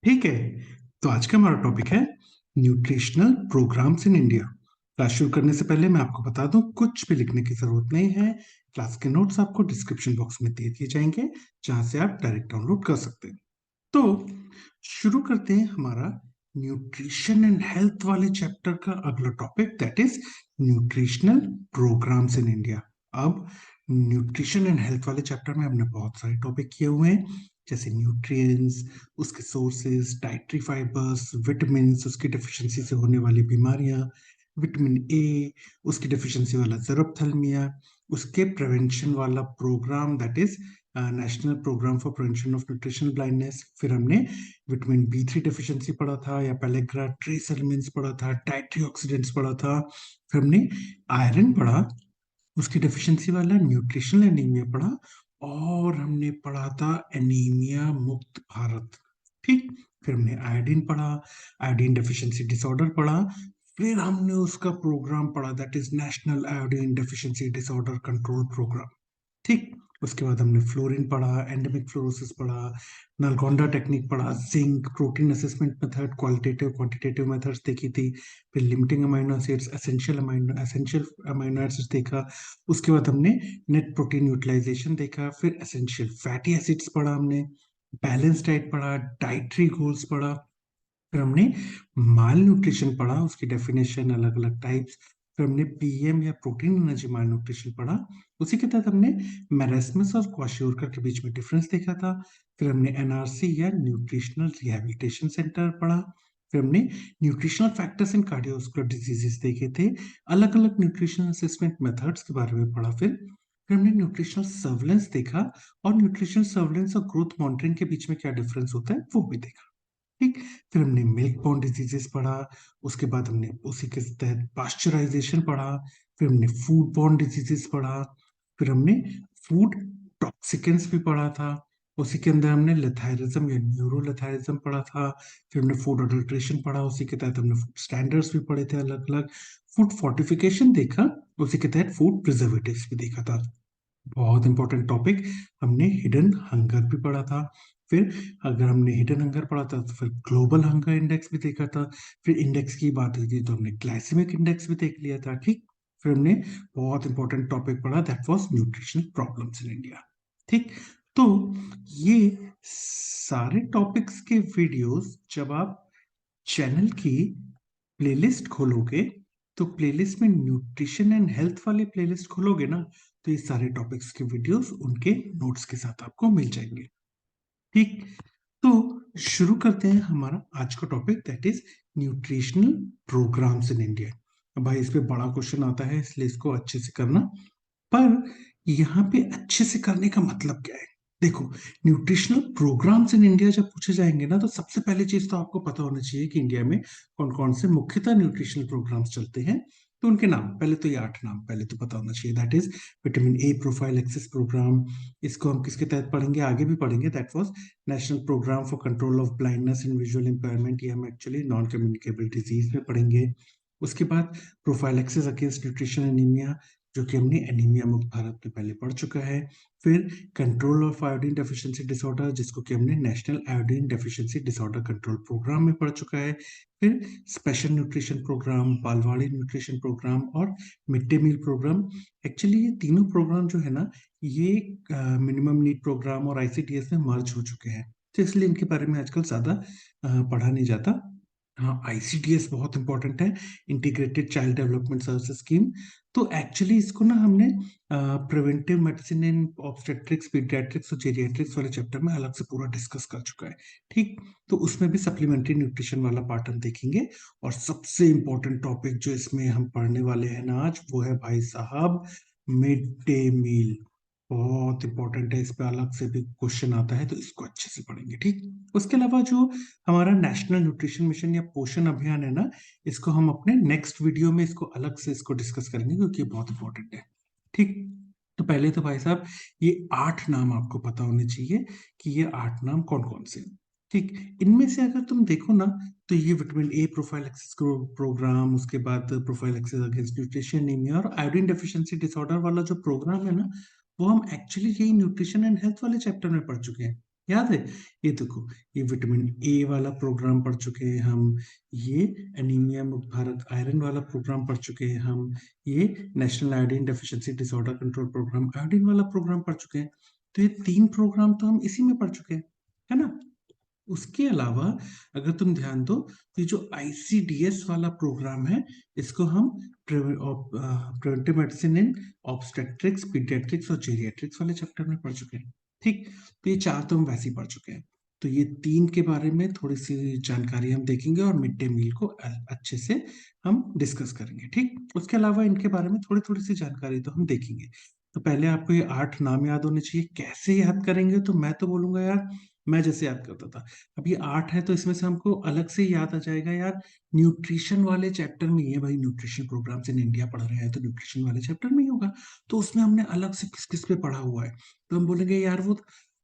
ठीक है। तो आज का हमारा टॉपिक है nutritional programmes in India. Class शुरू करने से पहले मैं आपको बता दूं, कुछ भी लिखने की जरूरत नहीं है। क्लास के नोट्स आपको डिस्क्रिप्शन बॉक्स में दे दिए जाएंगे, जहां से आप डायरेक्ट डाउनलोड कर सकते हैं। तो शुरू करते हैं हमारा न्यूट्रिशन एंड हेल्थ वाले चैप्टर का अगला topic, that is nutritional programmes in India. अब न्यूट्रिशन एंड हेल्थ वाले चैप्टर में हमने बहुत सारे टॉपिक किए हुए हैं, जैसे न्यूट्रिएंट्स, उसके सोर्सेज, डाइटरी फाइबर्स, विटामिन, उसकी डेफिशिएंसी से होने वाली बीमारियां, विटामिन ए, उसकी डेफिशिएंसी वाला जरूरतथैलेमिया, उसके प्रिवेंशन वाला programme, that is national programme for prevention of nutritional blindness. फिर हमने विटामिन बी3 डेफिशिएंसी पढ़ा था, या पेलेग्रा ट्रेस एलिमेंट्स पढ़ा था, डाइटरी ऑक्सीडेंट्स पढ़ा था। फिर हमने आयरन पढ़ा, उसकी डेफिशिएंसी वाला न्यूट्रिशनल एनीमिया पढ़ा, और हमने पढ़ा था एनीमिया मुक्त भारत। ठीक। फिर हमने आयोडीन पढ़ा, आयोडीन डेफिशिएंसी डिसऑर्डर पढ़ा। फिर हमने उसका प्रोग्राम पढ़ा, that is national iodine deficiency disorder control programme. ठीक। उसके बाद हमने फ्लोरीन पढ़ा, एंडेमिक फ्लोरोसिस पढ़ा, नलगोंडा टेक्निक पढ़ा, zinc, protein assessment method, qualitative quantitative methods देखी थी। फिर limiting amino acids, essential amino acids देखा। उसके बाद हमने नेट प्रोटीन यूटिलाइजेशन देखा। फिर एसेंशियल फैटी एसिड्स पढ़ा हमने, बैलेंस डाइट पढ़ा, डाइटरी गोल्स पढ़ा। फिर हमने माल न्यूट्रिशन पढ़ा, उसकी डेफिनेशन, अलग अलग टाइप्स। फिर हमने पीएम या प्रोटीन एनर्जी माल न्यूट्रिशन पढ़ा। उसी के तहत हमने मैरास्मस और क्वाशियोरकर के बीच में डिफरेंस देखा था। फिर हमने एनआरसी या न्यूट्रिशनल रिहैबिलिटेशन सेंटर पढ़ा। फिर हमने nutritional factors in cardiovascular diseases देखे थे, अलग अलग न्यूट्रिशनल असेसमेंट मेथड्स के बारे में पढ़ा। फिर हमने न्यूट्रिशनल सर्वेलेंस देखा, और न्यूट्रिशनल सर्वेलेंस और ग्रोथ मॉनिटरिंग के बीच में क्या डिफरेंस होता है वो भी देखा। ठीक। फिर हमने मिल्क बॉर्न डिजीजेस पढ़ा। उसके बाद हमने उसी के तहत पास्चराइजेशन पढ़ा। फिर हमने फूड बॉर्न डिजीजेस पढ़ा। फिर हमने फूड टॉक्सिकेंस भी पढ़ा था। उसी के अंदर हमने लेथायरिज्म या न्यूरोलेथायरिज्म पढ़ा था। फिर हमने फूड अडल्ट्रेशन पढ़ा, उसी के तहत हमने फूड स्टैंडर्ड्स भी पढ़े थे अलग अलग। फूड फोर्टिफिकेशन देखा, उसी के तहत फूड प्रिजर्वेटिव्स भी देखा था। बहुत इंपॉर्टेंट टॉपिक, हमने हिडन हंगर भी पढ़ा था। फिर अगर हमने हिडन हंगर पढ़ा था तो फिर ग्लोबल हंगर इंडेक्स भी देखा था। फिर इंडेक्स की बात हुई थी तो हमने ग्लाइसेमिक इंडेक्स भी देख लिया था। ठीक। फिर हमने बहुत इंपॉर्टेंट टॉपिक पढ़ा, that was nutritional problems in India. ठीक। तो ये सारे टॉपिक्स के वीडियोस जब आप चैनल की प्लेलिस्ट खोलोगे, तो प्लेलिस्ट में न्यूट्रिशन एंड हेल्थ वाली प्लेलिस्ट खोलोगे ना, तो ये सारे टॉपिक्स के वीडियोस उनके नोट्स के साथ आपको मिल जाएंगे। ठीक। तो शुरू करते हैं हमारा आज का topic, that is nutritional programmes in India. अब भाई इस पे बड़ा क्वेश्चन आता है, इसलिए इसको अच्छे से करना। पर यहाँ पे अच्छे से करने का मतलब क्या है? देखो, न्यूट्रिशनल प्रोग्राम्स इन इंडिया जब पूछे जाएंगे ना, तो सबसे पहली चीज तो आपको पता होना चाहिए कि इंडिया में कौन कौन से मुख्यतः न्यूट्रिशनल प्रोग्राम्स चलते हैं। तो उनके नाम, पहले तो ये 8 नाम पहले तो पता होना चाहिए, that is vitamin A prophylaxis programme. इसको हम किसके तहत पढ़ेंगे, आगे भी पढ़ेंगे, that was national programme for control of blindness and visual impairment. ये हम एक्चुअली नॉन कम्युनिकेबल डिजीज में पढ़ेंगे। उसके बाद prophylaxis against nutrition anaemia, जो कि हमने एनीमिया मुक्त भारत में पहले पढ़ चुका है। फिर control of iodine deficiency disorder, जिसको कि हमने national iodine deficiency disorder control program में पढ़ चुका है। फिर special nutrition program, Balwadi nutrition program, और mid day meal program. Actually ये तीनों प्रोग्राम जो है ना, ये मिनिमम नीड प्रोग्राम और आईसीडीएस में मर्ज हो चुके हैं, तो इसलिए इनके बारे में आजकल ज्यादा पढ़ा नहीं जाता। हाँ, आईसीडीएस बहुत इंपॉर्टेंट है, integrated child development service scheme. तो एक्चुअली इसको ना हमने preventive medicine in obstetrics, paediatrics और जेरियाट्रिक्स वाले चैप्टर में अलग से पूरा डिस्कस कर चुका है। ठीक। तो उसमें भी सप्लीमेंट्री न्यूट्रिशन वाला पार्ट हम देखेंगे। और सबसे इंपॉर्टेंट टॉपिक जो इसमें हम पढ़ने वाले हैं ना आज, वो है भाई साहब मिड डे मील। बहुत इंपॉर्टेंट है, इस पे अलग से भी क्वेश्चन आता है, तो इसको अच्छे से पढ़ेंगे। ठीक। उसके अलावा जो हमारा नेशनल न्यूट्रिशन मिशन या पोषण अभियान है ना, इसको हम अपने नेक्स्ट वीडियो में इसको अलग से इसको डिस्कस करेंगे, क्योंकि ये बहुत इंपॉर्टेंट है। ठीक। तो पहले तो भाई साहब ये 8 नाम आपको पता होने चाहिए कि ये 8 नाम कौन कौन से हैं। ठीक। इनमें से अगर तुम देखो ना, तो ये vitamin A prophylaxis programme, उसके बाद prophylaxis against nutrition anaemia और आयोडीन डेफिशिएंसी डिसऑर्डर वाला जो प्रोग्राम है ना, वो हम एक्चुअली यही न्यूट्रिशन एंड हेल्थ वाले चैप्टर में पढ़ चुके हैं। याद है? ये देखो, ये विटामिन ए वाला प्रोग्राम पढ़ चुके हैं हम, ये एनीमिया मुक्त भारत आयरन वाला प्रोग्राम पढ़ चुके हैं हम, ये national iodine deficiency disorder control programme iodine वाला प्रोग्राम पढ़ चुके हैं। तो ये 3 प्रोग्राम तो हम इसी में पढ़ चुके हैं, है ना? उसके अलावा अगर तुम ध्यान दो, तो ये जो आईसीडीएस वाला प्रोग्राम है, इसको हम preventive medicine in obstetrics, paediatrics और जेरियाट्रिक्स वाले चैप्टर में पढ़ चुके हैं। ठीक, तो ये 4 तो हम वैसे ही पढ़ चुके हैं। तो ये 3 के बारे में थोड़ी सी जानकारी हम देखेंगे और मिड डे मील को अच्छे से हम डिस्कस करेंगे। ठीक, उसके अलावा इनके बारे में थोड़ी थोड़ी सी जानकारी तो हम देखेंगे। तो पहले आपको ये 8 नाम याद होने चाहिए। कैसे याद करेंगे? तो मैं तो बोलूंगा यार, मैं जैसे याद करता था। अब ये 8 है तो इसमें से हमको अलग से याद आ जाएगा यार, न्यूट्रिशन वाले चैप्टर में। ये भाई न्यूट्रिशन प्रोग्राम्स इन इंडिया पढ़ रहे हैं तो न्यूट्रिशन वाले चैप्टर में ही होगा। तो उसमें हमने अलग से किस किस पे पढ़ा हुआ है, तो हम बोलेंगे यार वो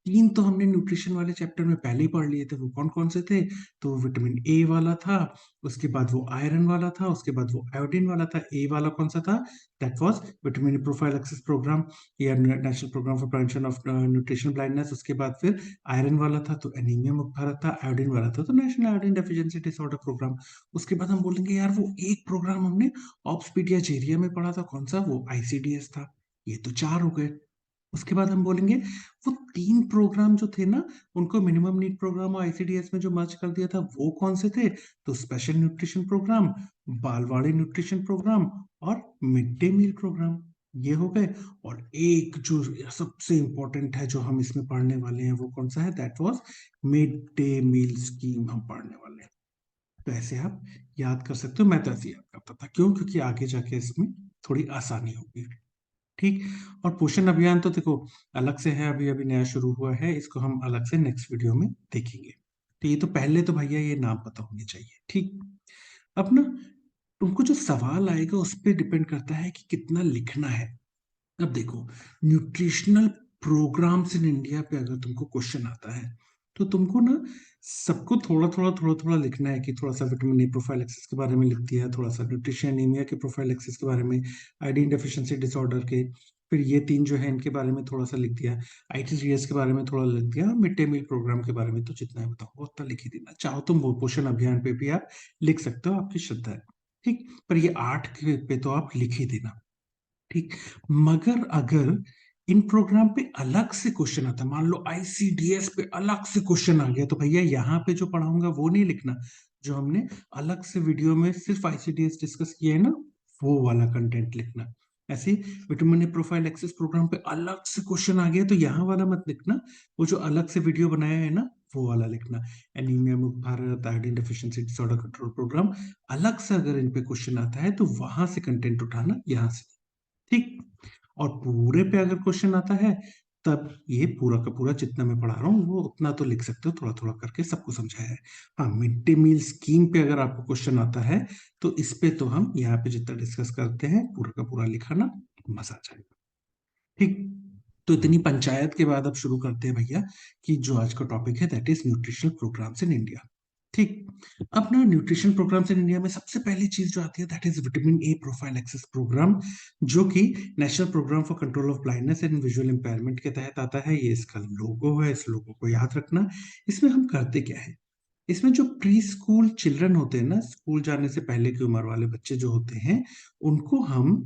3 तो हमने न्यूट्रिशन वाले चैप्टर में पहले ही पढ़ लिए थे। वो कौन कौन से थे? तो विटामिन ए वाला था, उसके बाद वो आयरन वाला था, उसके बाद वो आयोडीन वाला था। ए वाला कौन सा था? That was vitamin prophylaxis program या national programme for prevention of nutrition blindness. उसके बाद फिर आयरन वाला था तो एनीमिया मुक्त भारत था, आयोडीन वाला था तो national iodine deficiency disorder programme. उसके बाद हम बोलेंगे यार वो एक प्रोग्राम हमने ऑप्सपीडिया जेरिया में पढ़ा था, कौन सा? वो आईसीडीएस था। ये तो 4 हो गए। उसके बाद हम बोलेंगे वो 3 प्रोग्राम जो थे ना, उनको मिनिमम नीड प्रोग्राम और आईसीडीएस में जो मर्ज कर दिया था, वो कौन से थे? तो special nutrition program, Balwadi nutrition program और मिड डे मील प्रोग्राम। ये हो गए। और एक जो सबसे इंपॉर्टेंट है जो हम इसमें पढ़ने वाले हैं, वो कौन सा है? That was mid day meal scheme हम पढ़ने वाले हैं। तो ऐसे आप याद कर सकते हो। मैं तो ऐसे याद करता था। क्यों? क्योंकि आगे जाके इसमें थोड़ी आसानी होगी। ठीक। और पोषण अभियान तो देखो अलग से है, अभी अभी नया शुरू हुआ है, इसको हम अलग से नेक्स्ट वीडियो में देखेंगे। तो ये तो पहले तो भैया ये नाम पता होने चाहिए। ठीक। अब ना तुमको जो सवाल आएगा उस पर डिपेंड करता है कि कितना लिखना है। अब देखो, न्यूट्रिशनल प्रोग्राम्स इन इंडिया पे अगर तुमको क्वेश्चन आता है, तो तुमको ना सबको थोड़ा थोड़ा लिखना है कि थोड़ा सा विटामिन ए प्रोफाइलैक्सिस के बारे में लिख दिया, थोड़ा सा न्यूट्रिशन एनीमिया के प्रोफाइलैक्सिस के बारे में, आयोडीन डेफिशिएंसी डिसऑर्डर के, फिर ये 3 जो है इनके बारे में थोड़ा सा लिख दिया, आईटीजीएस के बारे में थोड़ा लिख दिया, मिड डे मील प्रोग्राम के बारे में तो जितना है बताओ उतना लिख ही देना। चाहो तुम वो पोषण अभियान पे भी आप लिख सकते हो, आपकी श्रद्धा है। ठीक, पर ये 8 पे तो आप लिख ही देना। ठीक। मगर अगर इन प्रोग्राम पे अलग से क्वेश्चन आता, मान लो आईसीडीएस पे अलग से क्वेश्चन आ गया, तो भैया यहाँ पे जो पढ़ाऊंगा वो नहीं लिखना। जो हमने अलग से वीडियो में सिर्फ आईसीडीएस डिस्कस किया है ना, वो वाला कंटेंट लिखना। ऐसे ही vitamin A prophylaxis program पे अलग से क्वेश्चन आ गया तो यहाँ वाला मत लिखना, वो जो अलग से वीडियो बनाया है ना, वो वाला लिखना। Anaemia Mukt Bharat iodine deficiency disorder control programme, अलग से अगर इन पे क्वेश्चन आता है तो वहां से कंटेंट उठाना, यहाँ से। ठीक। और पूरे पे अगर क्वेश्चन आता है, तब ये पूरा का पूरा जितना मैं पढ़ा रहा हूँ वो उतना तो लिख सकते हो, थोड़ा थोड़ा करके सबको समझाया है। हाँ, मिड डे मील स्कीम पे अगर आपको क्वेश्चन आता है, तो इस पे तो हम यहाँ पे जितना डिस्कस करते हैं पूरा का पूरा लिखा ना, मजा आ जाएगा। ठीक। तो इतनी पंचायत के बाद अब शुरू करते हैं भैया, कि जो आज का टॉपिक है that is nutritional programmes in India. ठीक। अब ना न्यूट्रिशन प्रोग्राम्स इन इंडिया में सबसे पहली चीज जो आती है that is vitamin A prophylaxis programme, जो कि national programme for control of blindness and visual impairment के तहत आता है। ये इसका लोगो है, इस लोगो को याद रखना। इसमें हम करते क्या है? इसमें जो प्री स्कूल चिल्ड्रन होते हैं ना, स्कूल जाने से पहले की उम्र वाले बच्चे जो होते हैं, उनको हम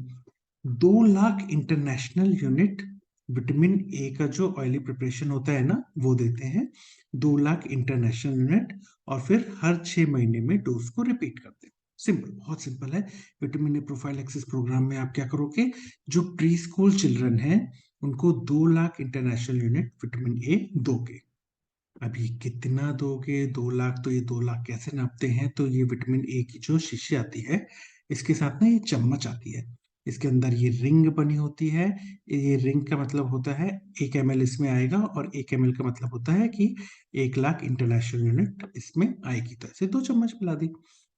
2 lakh international unit vitamin A का जो ऑयली प्रिपरेशन होता है ना, वो देते हैं। 2 लाख इंटरनेशनल यूनिट। और फिर हर 6 महीने में डोज को रिपीट करते हैं। सिंपल, बहुत सिंपल है। Vitamin A prophylaxis programme में आप क्या करोगे? जो प्री स्कूल चिल्ड्रन है, उनको 2 lakh international unit vitamin A दोगे। अभी कितना दोगे? 2 लाख। तो ये 2 लाख कैसे नापते हैं? तो ये विटामिन ए की जो शीशी आती है, इसके साथ ना ये चम्मच आती है, इसके अंदर ये रिंग बनी होती है। ये रिंग का मतलब होता है 1 ml इसमें आएगा, और 1 ml का मतलब होता है कि 1 लाख इंटरनेशनल यूनिट इसमें आएगी। तो ऐसे 2 चम्मच मिला दी।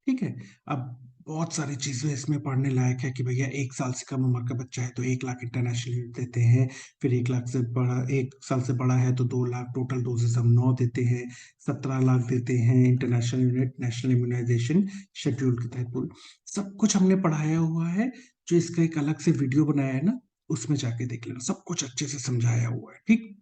ठीक है। अब बहुत सारी चीजें इसमें पढ़ने लायक है कि भैया 1 साल से कम उम्र का बच्चा है तो 1 लाख इंटरनेशनल यूनिट देते हैं। फिर 1 लाख से बड़ा, 1 साल से बड़ा है तो 2 लाख। टोटल डोजेस हम 9 देते हैं। 17 लाख देते हैं international unit national immunisation schedule के तहत। पूरी सब कुछ हमने पढ़ाया हुआ है। जो इसका एक अलग से वीडियो बनाया है ना, उसमें जाके देख लेना, सब कुछ अच्छे से समझाया हुआ है। ठीक।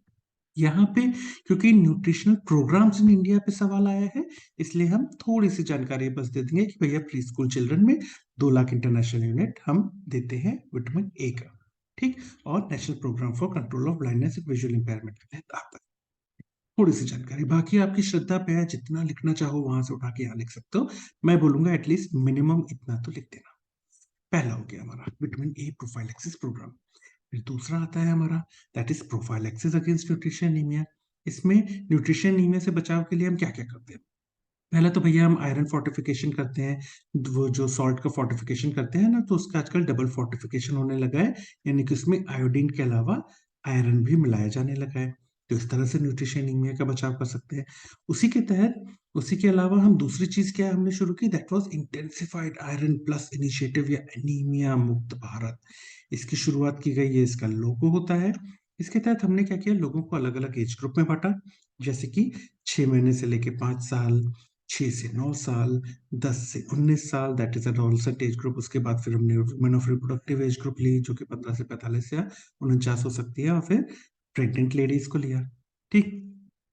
यहाँ पे क्योंकि न्यूट्रिशनल प्रोग्राम्स इन इंडिया पे सवाल आया है, इसलिए हम थोड़ी सी जानकारी बस दे देंगे कि भैया प्री स्कूल चिल्ड्रन में 2 लाख इंटरनेशनल यूनिट हम देते हैं विटामिन ए का, ठीक। और national programme for control of blindness and visual impairment के तहत आता है। थोड़ी सी जानकारी, बाकी आपकी श्रद्धा पे है, जितना लिखना चाहो वहां से उठा के यहाँ लिख सकते हो। मैं बोलूंगा एटलीस्ट मिनिमम इतना तो लिख देना। पहला हो गया हमारा विटामिन ए प्रोफाइलैक्सिस प्रोग्राम। फिर दूसरा आता है हमारा, that is prophylaxis against nutrition anaemia. इसमें न्यूट्रिशन एनीमिया से बचाव के लिए हम क्या क्या करते हैं? पहले तो भैया हम आयरन फोर्टिफिकेशन करते हैं। वो जो सॉल्ट का फोर्टिफिकेशन करते हैं ना, तो उसका आजकल डबल फोर्टिफिकेशन होने लगा है, यानी कि उसमें आयोडीन के अलावा आयरन भी मिलाया जाने लगा है। तो इस तरह से न्यूट्रिशन एनीमिया का बचाव कर सकते हैं। उसी के तहत, उसी के अलावा हम दूसरी चीज क्या हमने शुरू की, that was intensified iron plus initiative या एनीमिया मुक्त भारत। इसकी शुरुआत की गई है, इसका लोगो होता है। इसके तहत हमने क्या किया, लोगों को अलग अलग एज ग्रुप में बांटा, जैसे कि 6 महीने से लेके 5 साल, 6 से 9 साल, 10 से 19 साल, that is adolescent age group. उसके बाद फिर हमने women of reproductive age group ली, जो कि 15 से 45 या 49 हो सकती है, और फिर प्रेग्नेंट लेडीज को लिया, ठीक।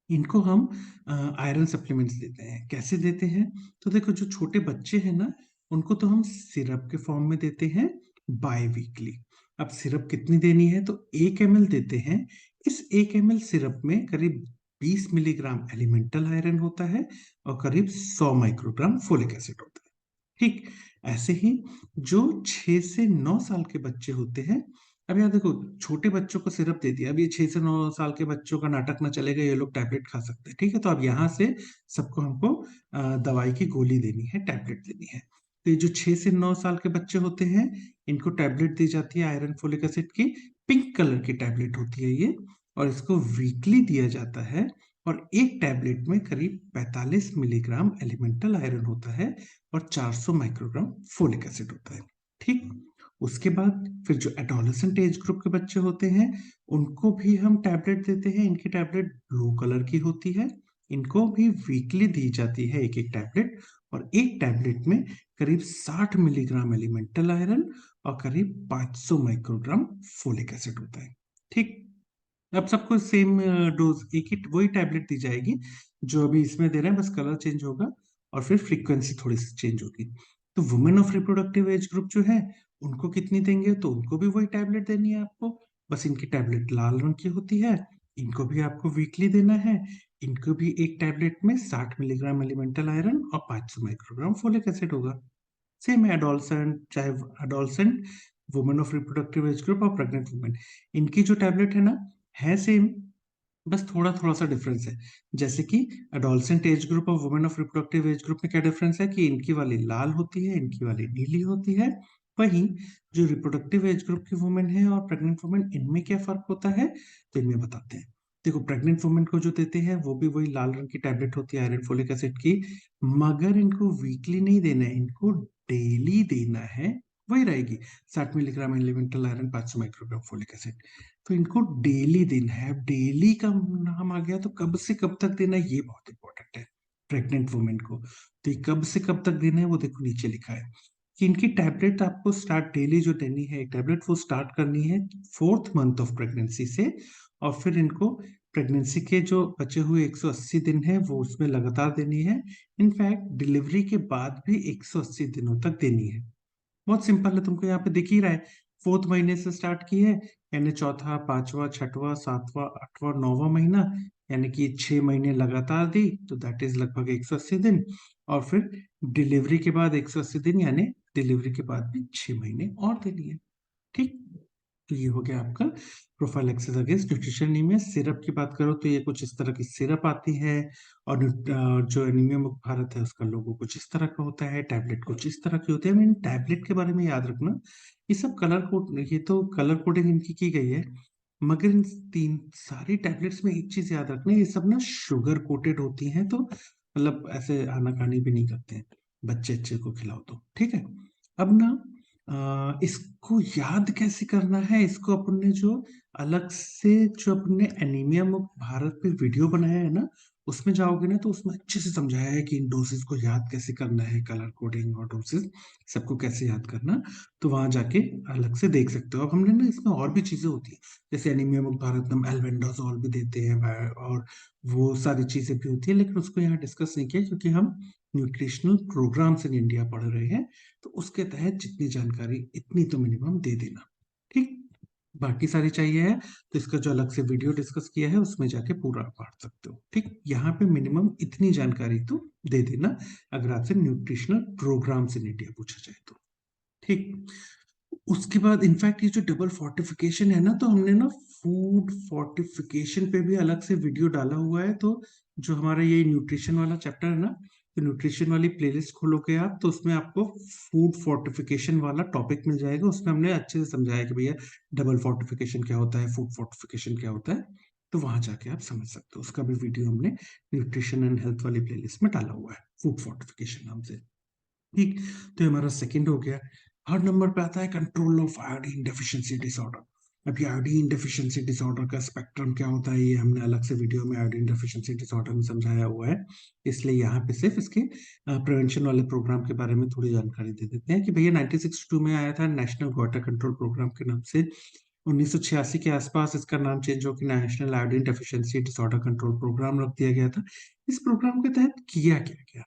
इनको हम आयरन सप्लीमेंट्स देते हैं। कैसे देते हैं? तो देखो, जो छोटे बच्चे हैं ना, उनको तो हम सिरप के फॉर्म में देते हैं बाय वीकली। अब सिरप कितनी देनी है? तो 1 ml देते हैं। इस 1 ml सिरप में करीब 20 मिलीग्राम एलिमेंटल आयरन होता है और करीब 100 माइक्रोग्राम फोलिक एसिड होता है, ठीक। ऐसे ही जो 6 से 9 साल के बच्चे होते हैं, अब यार देखो, छोटे बच्चों को सिरप दे दिया, अब ये 6 से 9 साल के बच्चों का नाटक ना चलेगा, ये लोग टैबलेट खा सकते हैं, ठीक है। तो अब यहाँ से सबको हमको दवाई की गोली देनी है, टैबलेट देनी है। तो ये जो 6 से 9 साल के बच्चे होते हैं, इनको टैबलेट दी जाती है आयरन फोलिक एसिड की। पिंक कलर की टैबलेट होती है ये, और इसको वीकली दिया जाता है। और एक टैबलेट में करीब 45 मिलीग्राम एलिमेंटल आयरन होता है और 400 माइक्रोग्राम फोलिक एसिड होता है, ठीक। उसके बाद फिर जो एडोलेसेंट एज ग्रुप के बच्चे होते हैं, उनको भी हम टैबलेट देते हैं। इनकी टैबलेट ब्लू कलर की होती है। इनको भी वीकली दी जाती है एक एक टैबलेट, और एक टैबलेट में करीब 60 मिलीग्राम एलिमेंटल आयरन और करीब 500 माइक्रोग्राम फोलिक एसिड होता है, ठीक। अब सबको सेम डोज, एक ही वही टैबलेट दी जाएगी जो अभी इसमें दे रहे हैं, बस कलर चेंज होगा और फिर फ्रीक्वेंसी थोड़ी सी चेंज होगी। तो women of reproductive age group जो है, उनको कितनी देंगे? तो उनको भी वही टैबलेट देनी है आपको, बस इनकी टैबलेट लाल रंग की होती है। इनको भी आपको वीकली देना है। इनको भी एक टैबलेट में 60 मिलीग्राम एलिमेंटल आयरन और 500 माइक्रोग्राम फोलिक एसिड होगा। सेम है एडोलसेंट, चाहे adolescent, women of reproductive age group और प्रेग्नेंट वुमेन, इनकी जो टैबलेट है ना, है सेम, बस थोड़ा थोड़ा सा डिफरेंस है। जैसे कि एडोलसेंट एज ग्रुप और women of reproductive age group में क्या डिफरेंस है कि इनकी वाली लाल होती है, इनकी वाली नीली होती है। वहीं जो रिप्रोडक्टिव एज ग्रुप की वुमेन है और प्रेग्नेंट वुमेन, इनमें क्या फर्क होता है, तो इनमें बताते हैं। देखो, प्रेग्नेंट वुमेन को जो देते हैं वो भी वही लाल रंग की टैबलेट होती है आयरन फोलिक एसिड की, मगर इनको वीकली नहीं देना है, इनको डेली देना है। वही रहेगी, 60 milligram elemental iron, 500 microgram folic acid. तो इनको डेली देना है। अब डेली का नाम आ गया, तो कब से कब तक देना है, ये बहुत इंपॉर्टेंट है प्रेग्नेंट वुमेन को। तो ये कब से कब तक देना है, वो देखो नीचे लिखा है कि इनकी टैबलेट आपको स्टार्ट डेली जो देनी है, एक टैबलेट वो स्टार्ट करनी है 4th मंथ ऑफ प्रेगनेंसी से, और फिर इनको प्रेगनेंसी के जो बचे हुए 180 दिन है वो उसमें लगातार देनी है। इनफैक्ट डिलीवरी के बाद भी 180 दिनों तक देनी है। बहुत सिंपल है, तुमको यहाँ पे दिख ही रहा है। 4th महीने से स्टार्ट की है, यानी चौथा, पांचवा, छठवां, सातवां, आठवां, 9वां महीना, यानी कि 6 महीने लगातार दी, तो दैट इज लगभग 180 दिन। और फिर डिलीवरी के बाद 180 दिन, यानी डिलीवरी के बाद भी 6 महीने और देनी है, ठीक। तो ये हो गया आपका prophylaxis against nutrition anaemia. Syrup की बात करो तो ये कुछ इस तरह की सिरप आती है, और जो एनीमिया मुक्त भारत है उसका लोगो कुछ इस तरह का होता है, टैबलेट कुछ इस तरह की होती है। इन टैबलेट के बारे में याद रखना, ये सब कलर कोड, ये तो कलर कोडिंग इनकी की गई है, मगर इन तीन सारी टैबलेट्स में एक चीज याद रखना, ये सब ना शुगर कोटेड होती हैं, तो मतलब ऐसे आनाकानी भी नहीं करते हैं, बच्चे अच्छे को खिलाओ तो, ठीक है। अब ना इसको याद कैसे करना है, इसको अपन ने जो अलग से जो अपने एनीमिया मुक्त भारत पे वीडियो बनाया है ना, उसमें जाओगे ना तो उसमें अच्छे से समझाया है कि इन डोसेज को याद कैसे करना है, कलर कोडिंग और डोसेज सबको कैसे याद करना। तो वहां जाके अलग से देख सकते हो। अब हमने ना इसमें और भी चीजें होती है, जैसे एनीमिया मुक्त भारतम एल्बेंडाजोल भी देते हैं और वो सारी चीजें भी होती है, लेकिन उसको यहाँ डिस्कस नहीं किया क्योंकि हम न्यूट्रिशनल प्रोग्राम्स इन इंडिया पढ़ रहे हैं। तो उसके तहत जितनी जानकारी इतनी तो मिनिमम दे देना, ठीक। बाकी सारी चाहिए है तो इसका जो अलग से वीडियो डिस्कस किया है उसमें जाके पूरा पढ़ सकते हो, ठीक। यहाँ पे मिनिमम इतनी जानकारी तो दे देना अगर आपसे न्यूट्रिशनल प्रोग्राम्स इन इंडिया पूछा जाए तो, ठीक। उसके बाद इनफैक्ट ये जो डबल फोर्टिफिकेशन है ना, तो हमने ना फूड फोर्टिफिकेशन पे भी अलग से वीडियो डाला हुआ है। तो जो हमारा ये न्यूट्रिशन वाला चैप्टर है ना, तो न्यूट्रिशन वाली प्लेलिस्ट खोलोगे आप तो उसमें आपको फूड फोर्टिफिकेशन वाला टॉपिक मिल जाएगा। उसमें हमने अच्छे से समझाया कि भैया डबल फोर्टिफिकेशन क्या होता है, फूड फोर्टिफिकेशन क्या होता है। तो वहां जाके आप समझ सकते हो। उसका भी वीडियो हमने न्यूट्रिशन एंड हेल्थ वाली प्लेलिस्ट में डाला हुआ है, फूड फोर्टिफिकेशन नाम से, ठीक। तो ये हमारा सेकंड हो गया। हर नंबर पे आता है control of iodine deficiency disorder. अब ये आयोडीन डेफिशिएंसी डिसऑर्डर का स्पेक्ट्रम क्या होता है ये हमने अलग से वीडियो में आयोडीन डेफिशिएंसी डिसऑर्डर में समझाया हुआ है। इसलिए यहाँ पे सिर्फ इसके प्रिवेंशन वाले प्रोग्राम के बारे में थोड़ी जानकारी दे देते हैं कि भैया 1962 में आया था नेशनल वाटर कंट्रोल प्रोग्राम के नाम से। 1986 के आसपास इसका नाम चेंज होकर national iodine deficiency disorder control programme रख दिया गया था। इस प्रोग्राम के तहत किया क्या गया,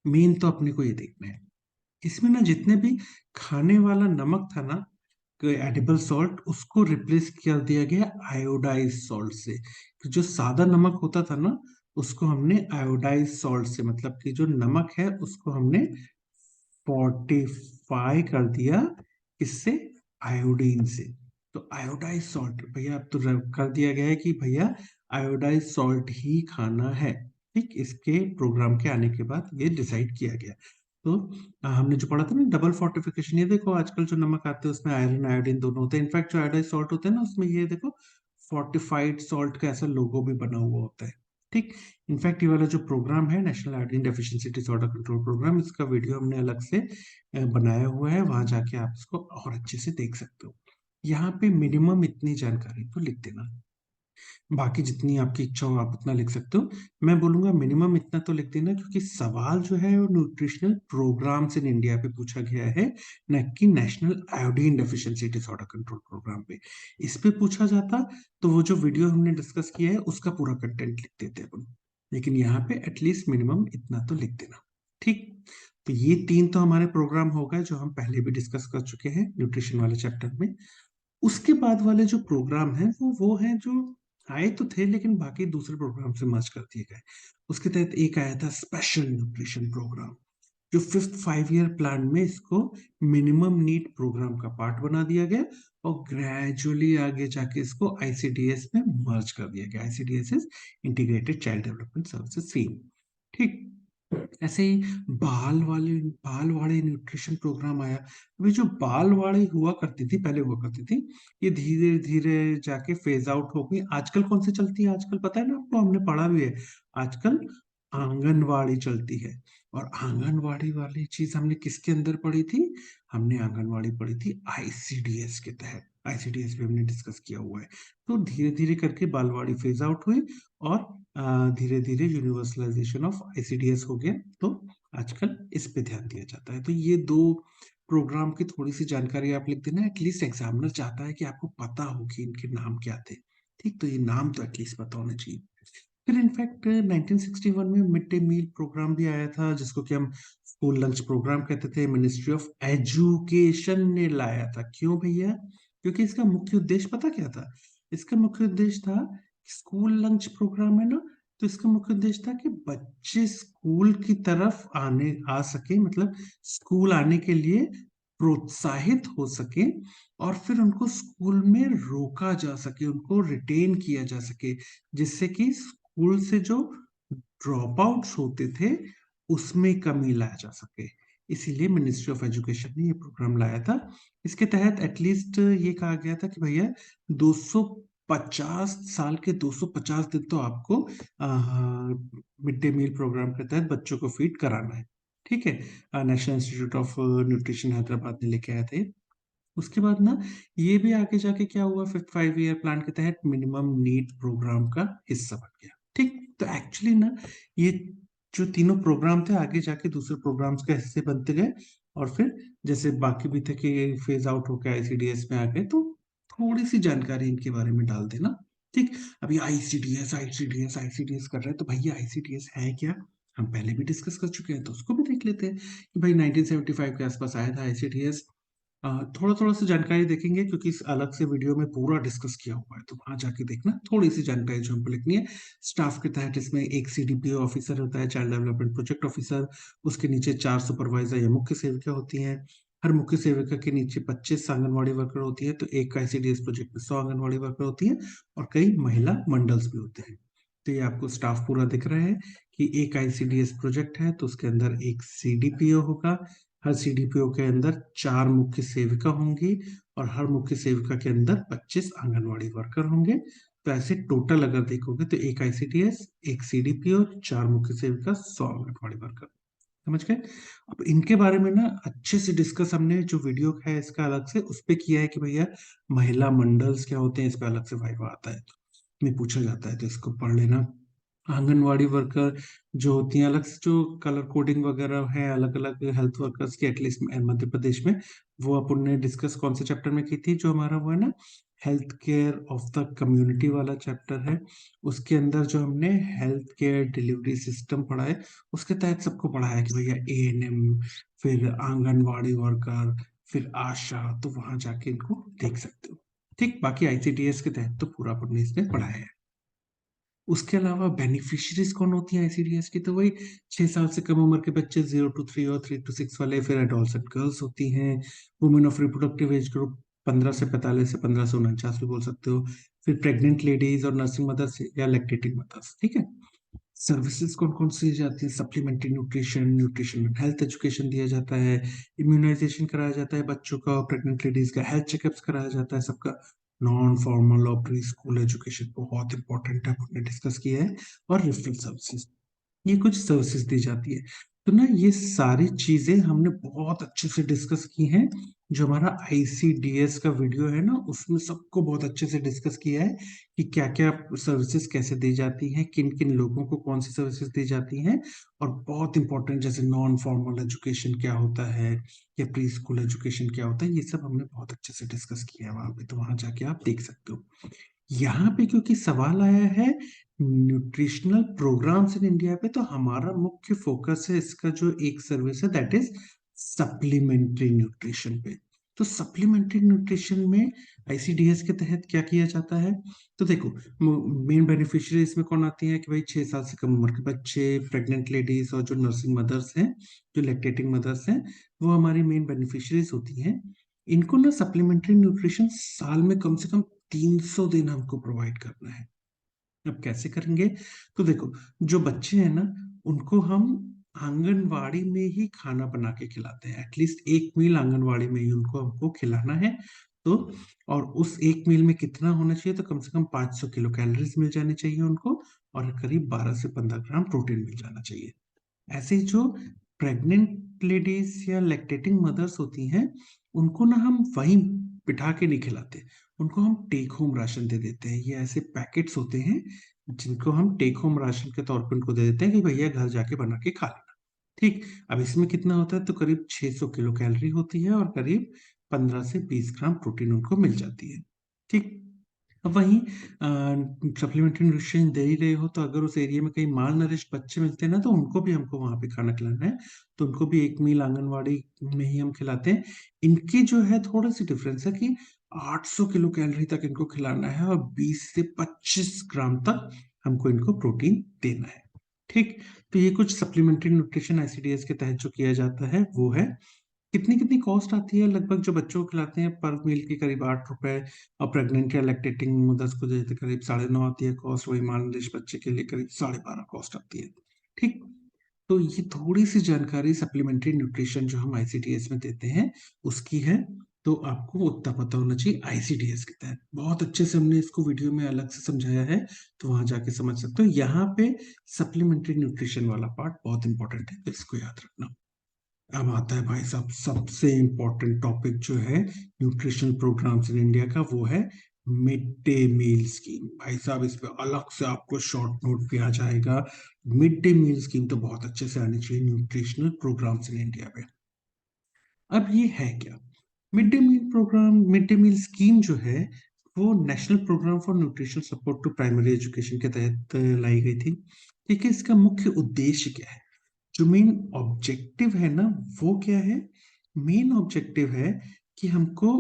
मेन तो अपने को ये देखना है। इसमें ना जितने भी खाने वाला नमक था ना, एडिबल सॉल्ट, उसको रिप्लेस कर दिया गया आयोडाइज सॉल्ट से। तो जो सादा नमक होता था ना, उसको हमने आयोडाइज सॉल्ट से, मतलब कि जो नमक है उसको हमने फोर्टिफाई कर दिया, इससे आयोडीन से। तो आयोडाइज सॉल्ट भैया अब तो कर दिया गया है कि भैया आयोडाइज सॉल्ट ही खाना है, ठीक। इसके प्रोग्राम के आने के बाद ये डिसाइड किया गया। तो हमने जो पढ़ा था ना डबल फोर्टिफिकेशन, ये देखो आजकल जो नमक आते हैं उसमें आयरन आयोडीन दोनों होते हैं। इनफैक्ट जो आयोडाइज सॉल्ट होते हैं ना उसमें ये देखो फोर्टिफाइड सॉल्ट का ऐसा लोगो भी बना हुआ होता है, ठीक। इनफैक्ट ये वाला जो प्रोग्राम है national iodine deficiency disorder control programme, इसका वीडियो हमने अलग से बनाया हुआ है, वहां जाके आप इसको और अच्छे से देख सकते हो। यहाँ पे मिनिमम इतनी जानकारी तो लिख देना, बाकी जितनी आपकी इच्छा हो आप उतना लिख सकते हो। मैं बोलूंगा मिनिमम इतना तो लिख देना क्योंकि सवाल जो है वो न्यूट्रिशनल प्रोग्राम्स इन इंडिया पे पूछा गया है, न कि national iodine deficiency disorder control programme पे। इस पे पूछा जाता तो वो जो वीडियो हमने डिस्कस किया है उसका पूरा कंटेंट लिख देते अपन, लेकिन यहाँ पे एटलीस्ट मिनिमम इतना तो लिख देना, ठीक। तो ये तीन तो हमारे प्रोग्राम हो गए जो हम पहले भी डिस्कस कर चुके हैं न्यूट्रिशन वाले चैप्टर में। उसके बाद वाले जो प्रोग्राम हैं वो हैं जो आए तो थे लेकिन बाकी दूसरे प्रोग्राम से मर्ज कर दिए गए। उसके तहत एक आया था स्पेशल न्यूट्रिशन प्रोग्राम, जो फिफ्थ 5 ईयर प्लान में इसको मिनिमम नीड प्रोग्राम का पार्ट बना दिया गया और ग्रेजुअली आगे जाके इसको आईसीडीएस में मर्ज कर दिया गया। ICDS is integrated child development services scheme, ठीक। ऐसे ही बाल वाड़े न्यूट्रिशन प्रोग्राम आया। अभी जो बाल वाड़े हुआ करती थी, पहले हुआ करती थी, ये धीरे धीरे जाके फेज आउट हो गई। आजकल कौन सी चलती है, आजकल पता है ना आपको, हमने पढ़ा भी है, आजकल आंगनवाड़ी चलती है। और आंगनवाड़ी वाली चीज हमने किसके अंदर पढ़ी थी, हमने आंगनवाड़ी पढ़ी थी आईसीडीएस के तहत। आईसीडीएस पे हमने डिस्कस किया हुआ है। तो धीरे धीरे करके बालवाड़ी फेज आउट हुई और धीरे धीरे यूनिवर्सलाइजेशन ऑफ आईसीडीएस हो गया। तो आजकल इस पे ध्यान दिया जाता है। तो ये दो प्रोग्राम की थोड़ी सी जानकारी आप लिख देना, एटलीस्ट एग्जामिनर चाहता है कि आपको पता हो कि इनके नाम क्या थे, ठीक। तो ये नाम तो एटलीस्ट पता होना चाहिए। फिर इनफैक्ट 1961 में मिड डे मील प्रोग्राम भी आया था जिसको कि हम स्कूल लंच प्रोग्राम कहते थे। मिनिस्ट्री ऑफ एजुकेशन ने लाया था। क्यों भैया, क्योंकि इसका मुख्य उद्देश्य पता क्या था, इसका मुख्य उद्देश्य था स्कूल लंच प्रोग्राम है ना, तो इसका मुख्य उद्देश्य था कि बच्चे स्कूल की तरफ आने आ सके, मतलब स्कूल आने के लिए प्रोत्साहित हो सके और फिर उनको स्कूल में रोका जा सके, उनको रिटेन किया जा सके, जिससे कि स्कूल से जो ड्रॉप आउट्स होते थे उसमें कमी लाया जा सके। इसीलिए मिनिस्ट्री ऑफ एजुकेशन ने ये प्रोग्राम लाया था। इसके तहत एटलीस्ट ये कहा गया था कि भैया 250 साल के 250 दिन तो आपको मिड डे मील प्रोग्राम के तहत बच्चों को फीड कराना है, ठीक है। National institute of nutrition Hyderabad ने लेके आए थे। उसके बाद ना ये भी आगे जाके क्या हुआ, फिफ्थ 5 ईयर प्लान के तहत मिनिमम नीड प्रोग्राम का हिस्सा बन गया, ठीक। तो एक्चुअली ना ये जो तीनों प्रोग्राम थे आगे जाके दूसरे प्रोग्राम्स के हिस्से बनते गए, और फिर जैसे बाकी भी थे कि फेज आउट होकर आईसीडीएस में आ गए, तो थोड़ी सी जानकारी इनके बारे में डाल देना। ठीक। अभी आईसीडीएस आईसीडीएस आईसीडीएस कर रहे हैं, तो भैया आईसीडीएस है क्या? हम पहले भी डिस्कस कर चुके हैं, तो उसको भी देख लेते हैं कि भाई 1975 के आसपास आया था आईसीडीएस। थोड़ा थोड़ा सा जानकारी देखेंगे क्योंकि इस अलग से वीडियो में पूरा डिस्कस किया हुआ है, तो वहां जाके देखना थोड़ी सी जानकारी जो हमको लिखनी है। स्टाफ के तहत इसमें एक सीडीपीओ ऑफिसर होता है, चाइल्ड डेवलपमेंट प्रोजेक्ट ऑफिसर। उसके नीचे 4 सुपरवाइजर या मुख्य सेविका होती हैं। हर मुख्य सेविका के नीचे 25 आंगनवाड़ी वर्कर होती है, तो एक आईसीडीएस प्रोजेक्ट में 100 आंगनवाड़ी वर्कर होती है, और कई महिला मंडल्स भी होते हैं। तो ये आपको स्टाफ पूरा दिख रहा है कि एक आईसीडीएस प्रोजेक्ट है तो उसके अंदर एक सीडीपीओ होगा। हर सीडीपीओ के अंदर 4 मुख्य सेविका होंगी, और हर मुख्य सेविका के अंदर 25 आंगनवाड़ी वर्कर होंगे। तो ऐसे टोटल अगर देखोगे तो एक आईसीडीएस, एक सीडीपीओ, 4 मुख्य सेविका, 100 आंगनवाड़ी वर्कर। समझ गए? अब इनके बारे में ना अच्छे से डिस्कस हमने जो वीडियो है इसका अलग से उस पे किया है कि भैया महिला मंडल्स क्या होते हैं, इस पे अलग से वाइवा आता है, तो में पूछा जाता है, तो इसको पढ़ लेना। आंगनवाड़ी वर्कर जो होती हैं, अलग से जो कलर कोडिंग वगैरह है अलग अलग हेल्थ वर्कर्स की, एटलीस्ट मध्य प्रदेश में, वो अपन ने डिस्कस कौन से चैप्टर में की थी, जो हमारा वो है ना health care of the community वाला चैप्टर है। उसके अंदर जो हमने हेल्थ केयर डिलीवरी सिस्टम पढ़ा है, उसके तहत सबको पढ़ा है कि भैया एएनएम, फिर आंगनवाड़ी वर्कर, फिर आशा, तो वहां जाके इनको देख सकते हो। ठीक। बाकी आईसीडीएस के तहत तो पूरा अपन ने इसमें पढ़ाया है। उसके अलावा बेनिफिशियरीज कौन होती है आईसीडीएस की, तो वही 6 साल से कम उम्र के बच्चे, 0 to 3 और 3 to 6 वाले, फिर एडोलसेंट गर्ल्स होती हैं। Women of reproductive age group 15 से 45 से 15 से 49 भी बोल सकते हो। फिर प्रेग्नेंट लेडीज और नर्सिंग मदर्स या लैक्टेटिंग मदर्स। ठीक है। सर्विसेज कौन कौन सी दी जाती है? Supplementary nutrition, nutrition and health education दिया जाता है। इम्यूनाइजेशन कराया जाता है बच्चों का और प्रेग्नेंट लेडीज का, हेल्थ चेकअप्स कराया जाता है सबका। नॉन फॉर्मल और प्री स्कूल एजुकेशन बहुत इंपॉर्टेंट है, हमने डिस्कस किया है। और रेफरल सर्विसेज, ये कुछ सर्विसेज दी जाती है। तो ना ये सारी चीजें हमने बहुत अच्छे से डिस्कस की हैं। जो हमारा आईसीडीएस का वीडियो है ना, उसमें सबको बहुत अच्छे से डिस्कस किया है कि क्या क्या सर्विसेज कैसे दी जाती हैं, किन किन लोगों को कौन सी सर्विसेज दी जाती हैं। और बहुत इंपॉर्टेंट जैसे नॉन फॉर्मल एजुकेशन क्या होता है, या प्री स्कूल एजुकेशन क्या होता है, ये सब हमने बहुत अच्छे से डिस्कस किया है वहां पे, तो वहां जाके आप देख सकते हो। यहाँ पे क्योंकि सवाल आया है न्यूट्रिशनल प्रोग्राम्स इन इंडिया पे, तो हमारा मुख्य फोकस है इसका जो एक सर्विस है, दैट इज सप्लीमेंट्री न्यूट्रिशन पे। तो सप्लीमेंट्री न्यूट्रिशन में आईसीडीएस के तहत क्या किया जाता है? तो देखो, मेन बेनिफिशियरी इसमें कौन आती है कि भाई 6 साल से कम उम्र के बच्चे, प्रेग्नेंट लेडीज और जो नर्सिंग मदर्स हैं, जो लैक्टेटिंग मदर्स हैं, वो हमारी मेन बेनिफिशियरीज होती हैं। इनको ना सप्लीमेंट्री न्यूट्रिशन साल में कम से कम 300 दिन हमको प्रोवाइड करना है। अब कैसे करेंगे? तो देखो, जो बच्चे हैं ना, उनको हम आंगनवाड़ी में ही खाना बना के खिलाते हैं। एटलीस्ट एक मील आंगनवाड़ी में ही उनको हमको खिलाना है। तो और उस एक मील में कितना होना चाहिए? तो कम से कम 500 किलो कैलोरीज मिल जाने चाहिए उनको, और करीब 12 से 15 ग्राम प्रोटीन मिल जाना चाहिए। ऐसे जो प्रेग्नेंट लेडीज या लैक्टेटिंग मदर्स होती हैं, उनको ना हम वहीं बिठा के नहीं खिलाते, उनको हम टेक होम राशन दे देते हैं। ये ऐसे पैकेट्स होते हैं जिनको हम टेक होम राशन के तौर पर उनको दे देते हैं कि भैया घर जाके बना के खा लेना। ठीक। अब इसमें कितना होता है? तो करीब 600 किलो कैलोरी होती है, और करीब 15 से 20 ग्राम प्रोटीन उनको मिल जाती है। ठीक। अब वहीं सप्लीमेंट्री न्यूट्रिशन दे ही रहे हो, तो अगर उस एरिया में कहीं माल नरिश बच्चे मिलते हैं ना, तो उनको भी हमको वहां पे खाना खिलाना है। तो उनको भी एक मील आंगनवाड़ी में ही हम खिलाते हैं। इनकी जो है थोड़ा सी डिफरेंस है कि 800 किलो कैलोरी तक इनको खिलाना है, और 20 से 25 ग्राम तक हमको इनको प्रोटीन देना है। ठीक। तो ये कुछ सप्लीमेंट्री न्यूट्रिशन आईसीडीएस के तहत जो किया जाता है वो है। कितनी कितनी कॉस्ट आती है? लगभग जो बच्चों को खिलाते हैं पर मील की करीब 8 रुपए, और प्रेग्नेंट या लैक्टेटिंग मदर्स को देते करीब 9.5 आती है कॉस्ट। वही मालनूरिश बच्चे के लिए करीब 12.5 कॉस्ट आती है। ठीक। तो ये थोड़ी सी जानकारी सप्लीमेंट्री न्यूट्रिशन जो हम आईसीडीएस में देते हैं उसकी है। तो आपको उतना पता होना चाहिए आईसीडीएस के तहत। बहुत अच्छे से हमने इसको वीडियो में अलग से समझाया है, तो वहां जाके समझ सकते हो। यहाँ पे सप्लीमेंट्री न्यूट्रिशन वाला पार्ट बहुत इंपॉर्टेंट है, तो इसको याद रखना। अब आता है भाई साहब सबसे इंपॉर्टेंट टॉपिक जो है न्यूट्रिशनल प्रोग्राम्स इन इंडिया का, वो है मिड डे मील स्कीम, भाई साहब इस पे अलग से आपको शॉर्ट नोट पे आ जाएगा। मिड डे मील स्कीम तो बहुत अच्छे से आनी चाहिए न्यूट्रिशनल प्रोग्राम्स इन इंडिया पे। अब ये है क्या? Mid day meal programme, mid day meal scheme जो है वो national programme for nutrition support to primary education के तहत लाई गई थी। ठीक है, इसका मुख्य उद्देश्य क्या है? जो मेन ऑब्जेक्टिव है ना, वो क्या है? मेन ऑब्जेक्टिव है कि हमको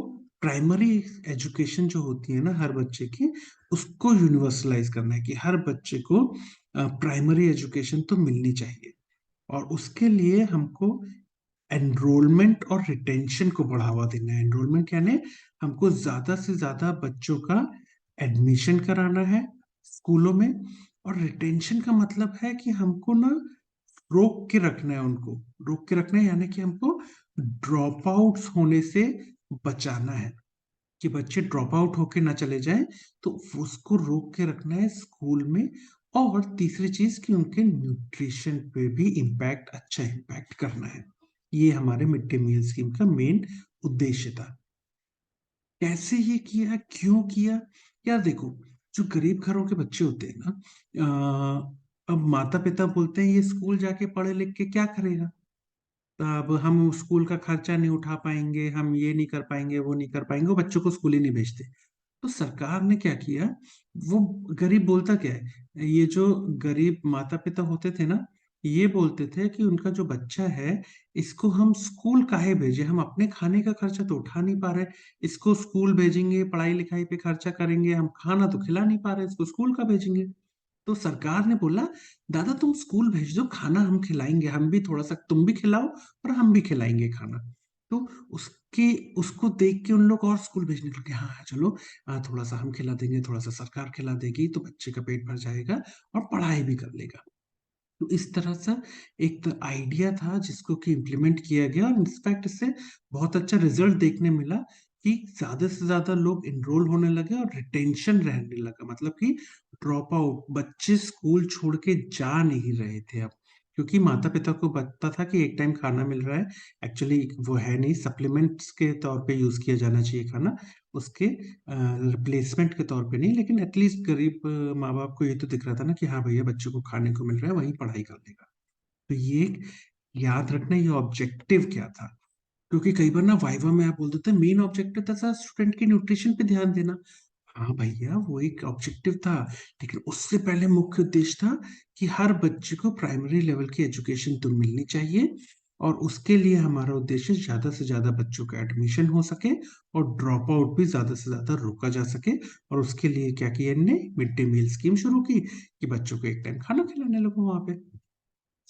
प्राइमरी एजुकेशन जो होती है ना हर बच्चे की, उसको यूनिवर्सलाइज करना है कि हर बच्चे को प्राइमरी एजुकेशन तो मिलनी चाहिए। और उसके लिए हमको एनरोलमेंट और रिटेंशन को बढ़ावा देना है। एनरोलमेंट यानी हमको ज्यादा से ज्यादा बच्चों का एडमिशन कराना है स्कूलों में। और रिटेंशन का मतलब है कि हमको ना रोक के रखना है, उनको रोक के रखना है, यानी कि हमको ड्रॉप आउट्स होने से बचाना है कि बच्चे ड्रॉप आउट होके ना चले जाएं। तो उसको रोक के रखना है स्कूल में। और तीसरी चीज कि उनके न्यूट्रिशन पे भी इम्पैक्ट, अच्छा इम्पैक्ट करना है। ये हमारे मिड डे मील स्कीम का मेन उद्देश्य था। कैसे ये किया, क्यों किया? यार देखो, जो गरीब घरों के बच्चे होते हैं ना, अब माता पिता बोलते हैं ये स्कूल जाके पढ़े लिख के क्या करेगा, अब हम स्कूल का खर्चा नहीं उठा पाएंगे, हम ये नहीं कर पाएंगे, वो नहीं कर पाएंगे, वो बच्चों को स्कूल ही नहीं भेजते। तो सरकार ने क्या किया, वो गरीब बोलता क्या है, ये जो गरीब माता पिता होते थे ना, ये बोलते थे कि उनका जो बच्चा है, इसको हम स्कूल काहे भेजे, हम अपने खाने का खर्चा तो उठा नहीं पा रहे, इसको स्कूल भेजेंगे, पढ़ाई लिखाई पे खर्चा करेंगे, हम खाना तो खिला नहीं पा रहे, इसको स्कूल का भेजेंगे। तो सरकार ने बोला, दादा तुम स्कूल भेज दो, खाना हम खिलाएंगे, हम भी थोड़ा सा, तुम भी खिलाओ और हम भी खिलाएंगे खाना। तो उसके उसको देख के उन लोग और स्कूल भेजने लगे, हाँ हाँ, चलो थोड़ा सा हम खिला देंगे, थोड़ा सा सरकार खिला देगी, तो बच्चे का पेट भर जाएगा और पढ़ाई भी कर लेगा। तो इस तरह से एक आइडिया था जिसको कि इम्प्लीमेंट किया गया, और इनफैक्ट इससे बहुत अच्छा रिजल्ट देखने मिला कि ज्यादा से ज्यादा लोग इनरोल होने लगे और रिटेंशन रहने लगा। मतलब कि ड्रॉप आउट, बच्चे स्कूल छोड़ के जा नहीं रहे थे अब, क्योंकि माता पिता को पता था कि एक टाइम खाना मिल रहा है। एक्चुअली वो है नहीं, सप्लीमेंट्स के तौर पे यूज किया जाना चाहिए खाना, उसके रिप्लेसमेंट के तौर पे नहीं, लेकिन एटलीस्ट गरीब माँ बाप को ये तो दिख रहा था ना कि हाँ भैया बच्चों को खाने को मिल रहा है, वहीं पढ़ाई कर लेगा। तो ये एक याद रखना, ये ऑब्जेक्टिव क्या था। क्योंकि कई बार ना वाइवा में आप बोल देते हैं मेन ऑब्जेक्टिव था सर स्टूडेंट के न्यूट्रिशन पे ध्यान देना। हाँ भैया, वो एक ऑब्जेक्टिव था, लेकिन उससे पहले मुख्य उद्देश्य था कि हर बच्चे को प्राइमरी लेवल की एजुकेशन तो मिलनी चाहिए। और उसके लिए हमारा उद्देश्य ज्यादा से ज्यादा बच्चों का एडमिशन हो सके और ड्रॉप आउट भी ज्यादा से ज्यादा रोका जा सके। और उसके लिए क्या किया इनने, मिड डे मील स्कीम शुरू की कि बच्चों को एक टाइम खाना खिलाने लगो वहां पे।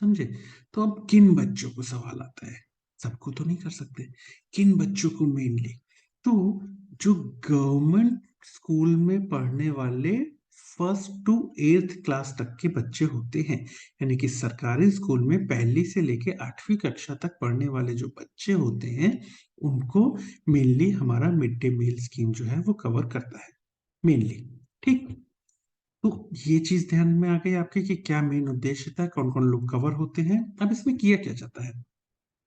समझे? तो अब किन बच्चों को सवाल आता है, सबको तो नहीं कर सकते, किन बच्चों को मेनली? तो जो गवर्नमेंट स्कूल में पढ़ने वाले फर्स्ट टू एट्थ क्लास तक के बच्चे होते हैं, यानी कि सरकारी स्कूल में पहली से लेके 8वीं कक्षा तक पढ़ने वाले जो बच्चे होते हैं, उनको मेनली हमारा मिड डे मील स्कीम जो है वो कवर करता है मेनली। ठीक, तो ये चीज ध्यान में आ गई आपके कि क्या मेन उद्देश्य था, कौन कौन लोग कवर होते हैं। अब इसमें किया क्या जाता है,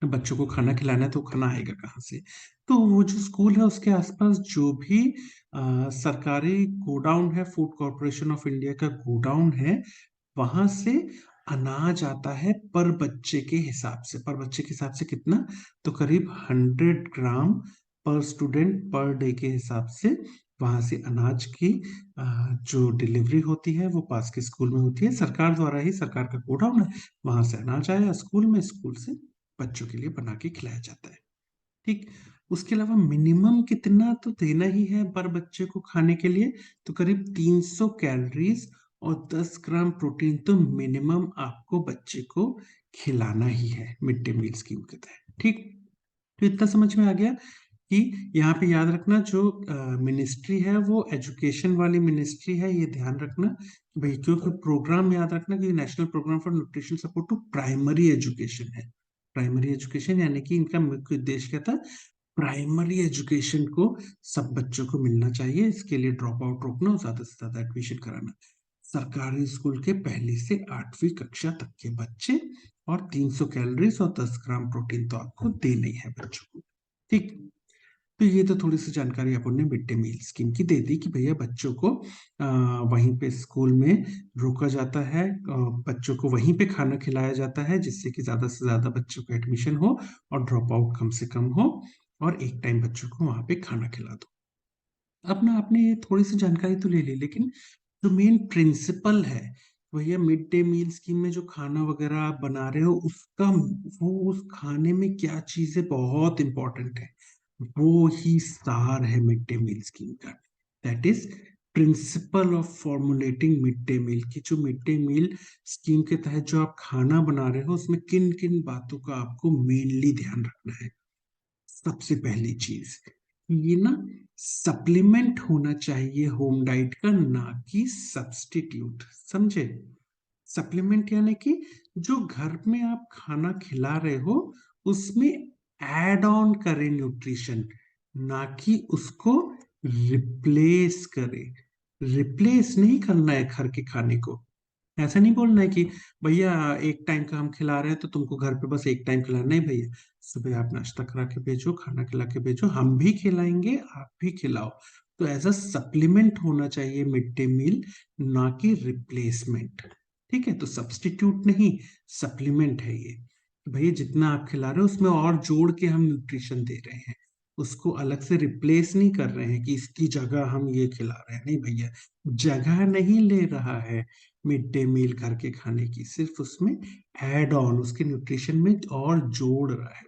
बच्चों को खाना खिलाना है तो खाना आएगा कहाँ से? तो वो जो स्कूल है उसके आसपास जो भी सरकारी गोडाउन है, फूड कॉरपोरेशन ऑफ इंडिया का गोडाउन है, वहां से अनाज आता है पर बच्चे के हिसाब से। पर बच्चे के हिसाब से कितना? तो करीब 100 ग्राम पर स्टूडेंट पर डे के हिसाब से वहां से अनाज की जो डिलीवरी होती है वो पास के स्कूल में होती है, सरकार द्वारा ही, सरकार का गोडाउन है, वहां से अनाज आया स्कूल में, स्कूल से बच्चों के लिए बना के खिलाया जाता है। ठीक, उसके अलावा मिनिमम कितना तो देना ही है पर बच्चे को खाने के लिए, तो करीब 300 कैलोरीज और 10 ग्राम प्रोटीन तो मिनिमम आपको बच्चे को खिलाना ही है मिड डे मील स्कीम के तहत। ठीक, तो इतना समझ में आ गया कि यहाँ पे याद रखना जो मिनिस्ट्री है वो एजुकेशन वाली मिनिस्ट्री है, ये ध्यान रखना कि भाई, क्योंकि प्रोग्राम याद रखना कि national programme for nutrition support to primary education है। प्राइमरी एजुकेशन यानी कि इनका मुख्य उद्देश्य क्या था, प्राइमरी एजुकेशन को सब बच्चों को मिलना चाहिए, इसके लिए ड्रॉप आउट रोकना और ज्यादा से ज्यादा एडमिशन कराना। सरकारी स्कूल के पहली से 8वीं कक्षा तक के बच्चे, और 300 कैलोरीज और 10 ग्राम प्रोटीन तो आपको देना ही है बच्चों को। ठीक, तो ये तो थोड़ी सी जानकारी अपन ने मिड डे मील स्कीम की दे दी कि भैया बच्चों को वहीं पे स्कूल में रोका जाता है, बच्चों को वहीं पे खाना खिलाया जाता है जिससे कि ज्यादा से ज्यादा बच्चों को एडमिशन हो और ड्रॉप आउट कम से कम हो, और एक टाइम बच्चों को वहां पे खाना खिला दो। अब ना आपने ये थोड़ी सी जानकारी तो ले ली, लेकिन जो मेन प्रिंसिपल है, भैया मिड डे मील स्कीम में जो खाना वगैरह आप बना रहे हो उसका, वो उस खाने में क्या चीजें बहुत इंपॉर्टेंट है, वो ही सार है मिड डे मील स्कीम का। That is principle of formulating mid day meal, की जो मिड डे मील स्कीम के तहत जो आप खाना बना रहे हो उसमें किन किन बातों का आपको मेनली ध्यान रखना है। सबसे पहली चीज, ये ना सप्लीमेंट होना चाहिए होम डाइट का, ना कि सब्स्टिट्यूट, समझे? सप्लीमेंट यानी कि जो घर में आप खाना खिला रहे हो उसमें ऐड ऑन करे न्यूट्रिशन, ना कि उसको रिप्लेस करे। रिप्लेस नहीं करना है घर के खाने को। ऐसा नहीं बोलना है कि भैया एक टाइम का हम खिला रहे हैं तो तुमको घर पे बस एक टाइम खिलाना, नहीं भैया, सुबह आप नाश्ता करा के भेजो, खाना खिला के भेजो, हम भी खिलाएंगे, आप भी खिलाओ। तो एज अ सप्लीमेंट होना चाहिए मिड डे मील, ना कि रिप्लेसमेंट। ठीक है, तो सब्स्टिट्यूट नहीं, सप्लीमेंट है ये। तो भैया जितना आप खिला रहे हो उसमें और जोड़ के हम न्यूट्रिशन दे रहे हैं, उसको अलग से रिप्लेस नहीं कर रहे हैं कि इसकी जगह हम ये खिला रहे हैं, नहीं भैया, जगह नहीं ले रहा है मिड डे मील घर के खाने की, सिर्फ उसमें ऐड ऑन, उसके न्यूट्रिशन में और जोड़ रहा है।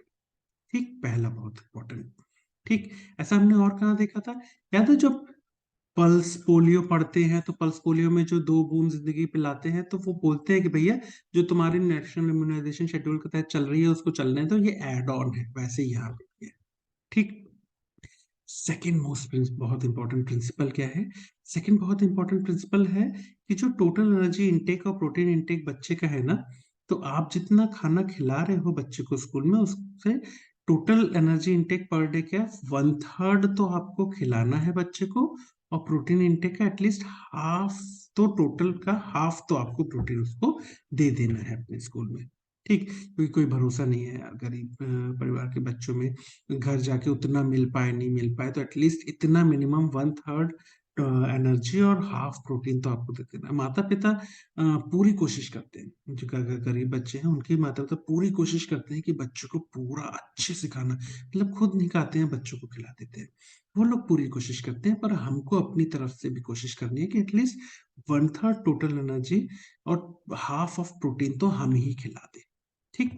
ठीक, पहला बहुत इंपॉर्टेंट। ठीक, ऐसा हमने और कहाँ देखा था, याद है जब पल्स पोलियो पढ़ते हैं तो पल्स पोलियो में जो 2 बूंद जिंदगी पिलाते हैं तो वो बोलते हैं कि भैया जो तुम्हारी नेशनल इम्यूनाइजेशन शेड्यूल के तहत चल रही है उसको चलने दो, ये एड ऑन है, वैसे ही यहाँ पे भी है। ठीक, सेकेंड मोस्ट बहुत इंपॉर्टेंट प्रिंसिपल क्या है? सेकेंड बहुत इंपॉर्टेंट प्रिंसिपल है कि जो टोटल एनर्जी इनटेक और प्रोटीन इनटेक बच्चे का है ना, तो आप जितना खाना खिला रहे हो बच्चे को स्कूल में उससे total energy intake per day क्या, 1/3 तो आपको खिलाना है बच्चे को, और प्रोटीन इनटेक का एटलीस्ट हाफ, तो टोटल का हाफ तो आपको प्रोटीन उसको दे देना है अपने स्कूल में। ठीक, क्योंकि कोई भरोसा नहीं है यार, गरीब परिवार के बच्चों में घर जाके उतना मिल पाए नहीं मिल पाए, तो एटलीस्ट इतना मिनिमम 1/3 एनर्जी और हाफ प्रोटीन तो आपको दे देना। माता पिता पूरी कोशिश करते हैं, जो गरीब बच्चे हैं उनके माता पिता पूरी कोशिश करते हैं कि बच्चों को पूरा अच्छे से खाना, मतलब खुद नहीं खाते हैं बच्चों को खिला देते हैं, वो लोग पूरी कोशिश करते हैं, पर हमको अपनी तरफ से भी कोशिश करनी है कि एटलीस्ट 1/3 टोटल एनर्जी और हाफ ऑफ प्रोटीन तो हम ही खिला दें। ठीक,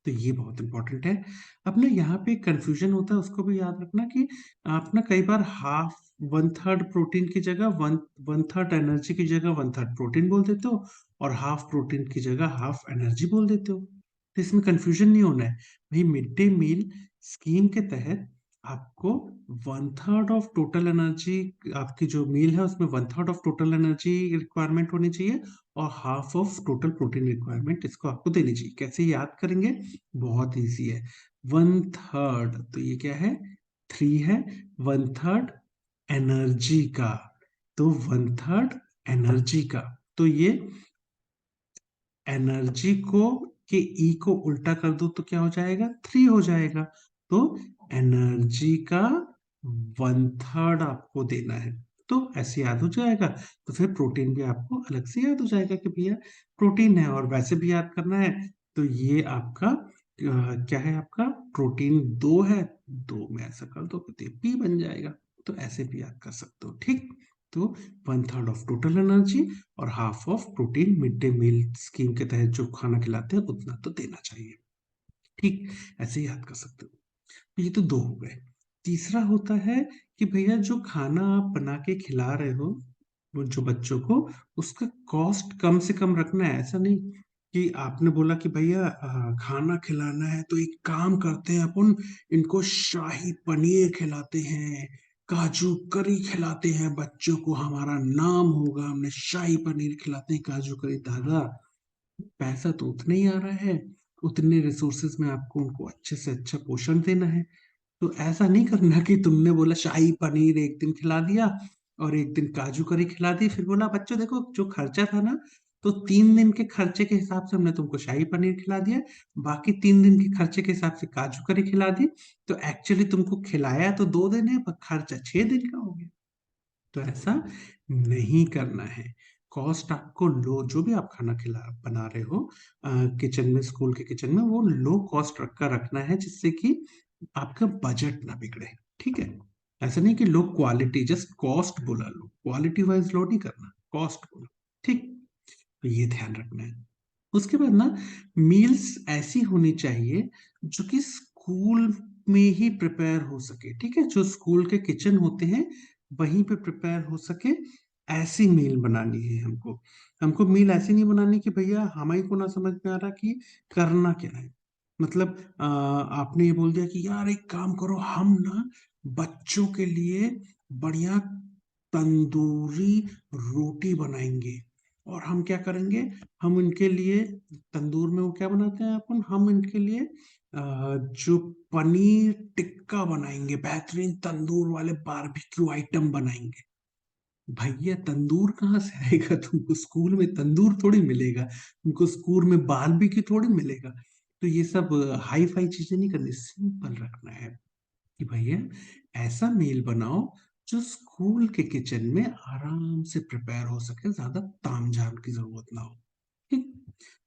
तो ये बहुत इंपॉर्टेंट है। अब ना यहाँ पे कंफ्यूजन होता है, उसको भी याद रखना कि आप ना कई बार हाफ, 1/3 प्रोटीन की जगह 1/3 एनर्जी की जगह 1/3 प्रोटीन बोल देते हो, और हाफ प्रोटीन की जगह हाफ एनर्जी बोल देते हो। तो इसमें कंफ्यूजन नहीं होना है भाई। मिड डे मील स्कीम के तहत आपको 1/3 ऑफ टोटल एनर्जी, आपकी जो मील है उसमें 1/3 ऑफ टोटल एनर्जी रिक्वायरमेंट होनी चाहिए और half of total protein requirement इसको आपको देनी चाहिए। कैसे याद करेंगे? बहुत इजी है। 1/3 तो ये क्या है, 3 है, 1/3 एनर्जी का, तो 1/3 एनर्जी का, तो ये एनर्जी को के ई को उल्टा कर दो तो क्या हो जाएगा, 3 हो जाएगा। तो एनर्जी का 1/3 आपको देना है, तो ऐसे याद हो जाएगा। तो फिर प्रोटीन भी आपको अलग से याद हो जाएगा कि भैया प्रोटीन है, और वैसे भी याद करना है। तो ये आपका क्या है, आपका प्रोटीन 2 है, 2 में ऐसा कर दो तो पी बन जाएगा। तो ऐसे भी याद कर सकते हो। ठीक, तो 1/3 ऑफ टोटल एनर्जी और half of protein mid day meal scheme के तहत जो खाना खिलाते हैं उतना तो देना चाहिए। ठीक, ऐसे ही याद कर सकते हो। तो ये तो 2 हो गए। तीसरा होता है कि भैया जो खाना आप बना के खिला रहे हो वो जो बच्चों को, उसका कॉस्ट कम से कम रखना है। ऐसा नहीं कि आपने बोला कि भैया खाना खिलाना है तो एक काम करते हैं अपन, इनको शाही पनीर खिलाते हैं, काजू करी खिलाते हैं, बच्चों को हमारा नाम होगा, हमने शाही पनीर खिलाते हैं, काजू करी। दादा, पैसा तो उतना ही आ रहा है, उतने रिसोर्सेज में आपको उनको अच्छे से अच्छा पोषण देना है। तो ऐसा नहीं करना कि तुमने बोला शाही पनीर एक दिन खिला दिया और एक दिन काजू करी खिला दी, फिर बोला बच्चों देखो जो खर्चा था ना तो 3 दिन के खर्चे के हिसाब से हमने तुमको शाही पनीर खिला दिया, बाकी 3 दिन के खर्चे के हिसाब से काजू करी खिला दी। तो एक्चुअली तुमको खिलाया तो 2 दिन है, पर खर्चा 6 दिन का हो गया। तो ऐसा नहीं करना है। कॉस्ट आपको लो, जो भी आप खाना खिला बना रहे हो किचन में, स्कूल के किचन में, वो लो कॉस्ट रखना है, जिससे कि आपका बजट ना बिगड़े। ठीक है, ऐसा नहीं कि लो क्वालिटी, जस्ट कॉस्ट बोला, लो क्वालिटी वाइज लो नहीं करना, कॉस्ट बोला। ठीक, तो ये ध्यान रखना है। उसके बाद ना, मील्स ऐसी होनी चाहिए जो कि स्कूल में ही प्रिपेयर हो सके। ठीक है, जो स्कूल के किचन होते हैं वहीं पे प्रिपेयर हो सके, ऐसी मील बनानी है हमको। हमको मील ऐसी नहीं बनानी कि भैया हमारे को ना समझ में आ रहा कि करना क्या है। मतलब आपने ये बोल दिया कि यार एक काम करो, हम ना बच्चों के लिए बढ़िया तंदूरी रोटी बनाएंगे। और हम क्या करेंगे, हम उनके लिए तंदूर में वो क्या बनाते हैं अपन, हम इनके लिए जो पनीर टिक्का बनाएंगे, बेहतरीन तंदूर वाले बारबेक्यू आइटम बनाएंगे। भैया तंदूर कहाँ से आएगा, तुमको स्कूल में तंदूर थोड़ी मिलेगा, तुमको स्कूल में बारबेक्यू थोड़ी मिलेगा। तो ये सब हाई फाई चीजें नहीं करनी, सिंपल रखना है कि भैया ऐसा मील बनाओ जो स्कूल के किचन में आराम से प्रिपेयर हो सके, ज्यादा तामझाम की जरूरत ना हो। ठीक,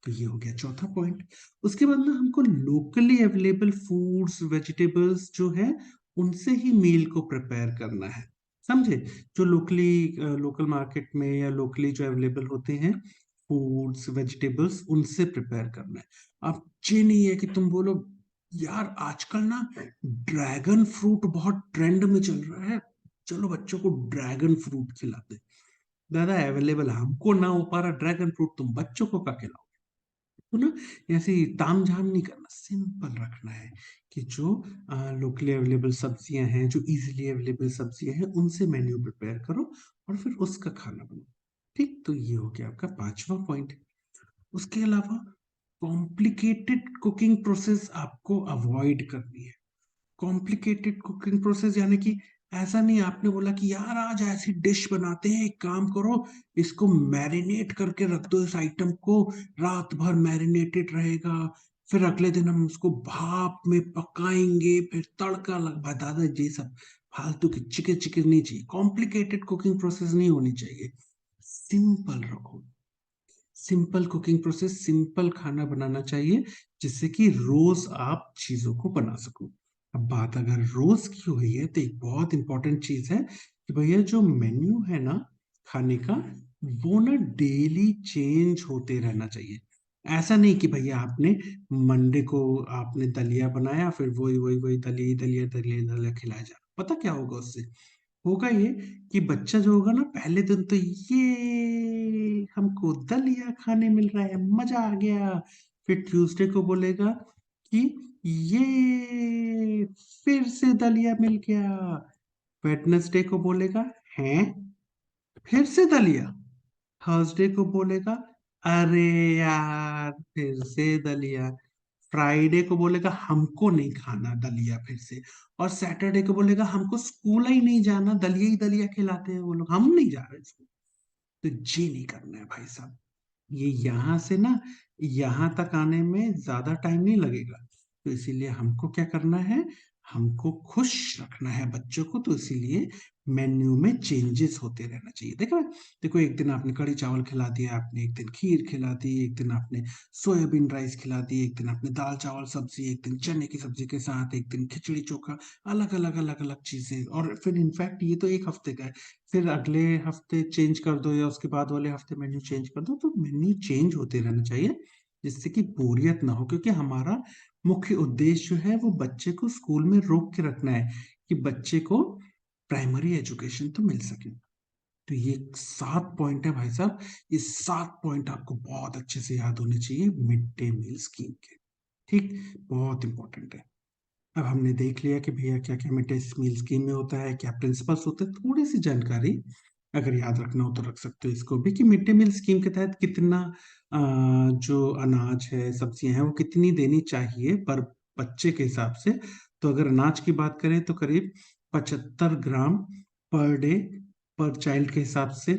तो ये हो गया चौथा पॉइंट। उसके बाद ना हमको लोकली अवेलेबल फूड्स, वेजिटेबल्स जो है उनसे ही मील को प्रिपेयर करना है। समझे, जो लोकल मार्केट में या लोकली जो अवेलेबल होते हैं फूड्स, वेजिटेबल्स, उनसे प्रिपेयर करना है। अब ये नहीं है कि तुम बोलो यार आजकल ना ड्रैगन फ्रूट बहुत ट्रेंड में चल रहा है, चलो बच्चों को ड्रैगन फ्रूट खिलाते। दादा अवेलेबल हमको ना हो पा रहा ड्रैगन फ्रूट, तुम बच्चों को क्या खिलाओ। तो ना ऐसे ताम झाम नहीं करना, सिंपल रखना है कि जो लोकली अवेलेबल सब्जियां हैं, जो इजीली अवेलेबल सब्जियां हैं, उनसे मेन्यू प्रिपेयर करो और फिर उसका खाना बनाओ। ठीक, तो ये हो गया आपका पांचवा पॉइंट। उसके अलावा कॉम्प्लिकेटेड कुकिंग प्रोसेस आपको अवॉइड करनी है। कॉम्प्लिकेटेड कुकिंग प्रोसेस यानी कि ऐसा नहीं आपने बोला कि यार आज ऐसी डिश बनाते हैं, एक काम करो इसको मैरिनेट करके रख दो, इस आइटम को रात भर मैरिनेटेड रहेगा, फिर अगले दिन हम उसको भाप में पकाएंगे, फिर तड़का लग दादा ये सब फालतू की चिकन चिकन नहीं चाहिए, कॉम्प्लिकेटेड कुकिंग प्रोसेस नहीं होनी चाहिए। सिंपल रखो, सिंपल कुकिंग प्रोसेस, सिंपल खाना बनाना चाहिए, जिससे कि रोज आप चीजों को बना सको। अब बात अगर रोज की हुई है तो एक बहुत इंपॉर्टेंट चीज है कि भैया जो मेन्यू है ना खाने का, वो ना डेली चेंज होते रहना चाहिए। ऐसा नहीं कि भैया आपने मंडे को आपने दलिया बनाया, फिर वही वही वही दलिया दलिया दलिया दलिया खिलाया जा रहा। पता क्या होगा उससे, होगा ये कि बच्चा जो होगा ना पहले दिन तो ये हमको दलिया खाने मिल रहा है, मजा आ गया। फिर ट्यूसडे को बोलेगा कि ये फिर से दलिया मिल गया। वेडनेसडे को बोलेगा हैं फिर से दलिया। थर्सडे को बोलेगा अरे यार फिर से दलिया। फ्राइडे को बोलेगा हमको नहीं खाना दलिया फिर से। और सैटरडे को बोलेगा हमको स्कूल ही नहीं जाना, दलिया ही दलिया खिलाते हैं वो लोग, हम नहीं जा रहे स्कूल। तो ये नहीं करना है भाई साहब। ये यहाँ से ना यहाँ तक आने में ज्यादा टाइम नहीं लगेगा। तो इसीलिए हमको क्या करना है, हमको खुश रखना है बच्चों को, तो इसीलिए मेन्यू में चेंजेस होते रहना चाहिए। देखो देखो, एक दिन आपने कढ़ी चावल खिला दिया, आपने एक दिन खीर खिला दी, एक दिन आपने सोयाबीन राइस खिला दी, एक दिन आपने दाल चावल सब्जी, एक दिन चने की सब्जी के साथ, एक दिन खिचड़ी चोखा, अलग अलग अलग अलग चीजें। और फिर इनफैक्ट ये तो एक हफ्ते का है, फिर अगले हफ्ते चेंज कर दो या उसके बाद वाले हफ्ते मेन्यू चेंज कर दो। तो मेन्यू चेंज होते रहना चाहिए, जिससे कि बोरियत ना हो, क्योंकि हमारा मुख्य उद्देश्य जो है वो बच्चे को स्कूल में रोक के रखना है, कि बच्चे को प्राइमरी एजुकेशन तो मिल सके। तो ये 7 पॉइंट है भाई साहब, ये 7 पॉइंट आपको बहुत अच्छे से याद होने चाहिए मिड डे मील स्कीम के। ठीक, बहुत इंपॉर्टेंट है। अब हमने देख लिया कि भैया क्या क्या मिड डे मील स्कीम में होता है, क्या प्रिंसिपल्स होते हैं, थोड़ी सी जानकारी अगर याद रखना हो तो रख सकते हो इसको भी, कि मिड डे मील स्कीम के तहत कितना जो अनाज है, सब्जियां हैं, वो कितनी देनी चाहिए पर बच्चे के हिसाब से। तो अगर अनाज की बात करें तो करीब 75 ग्राम पर डे पर चाइल्ड के हिसाब से।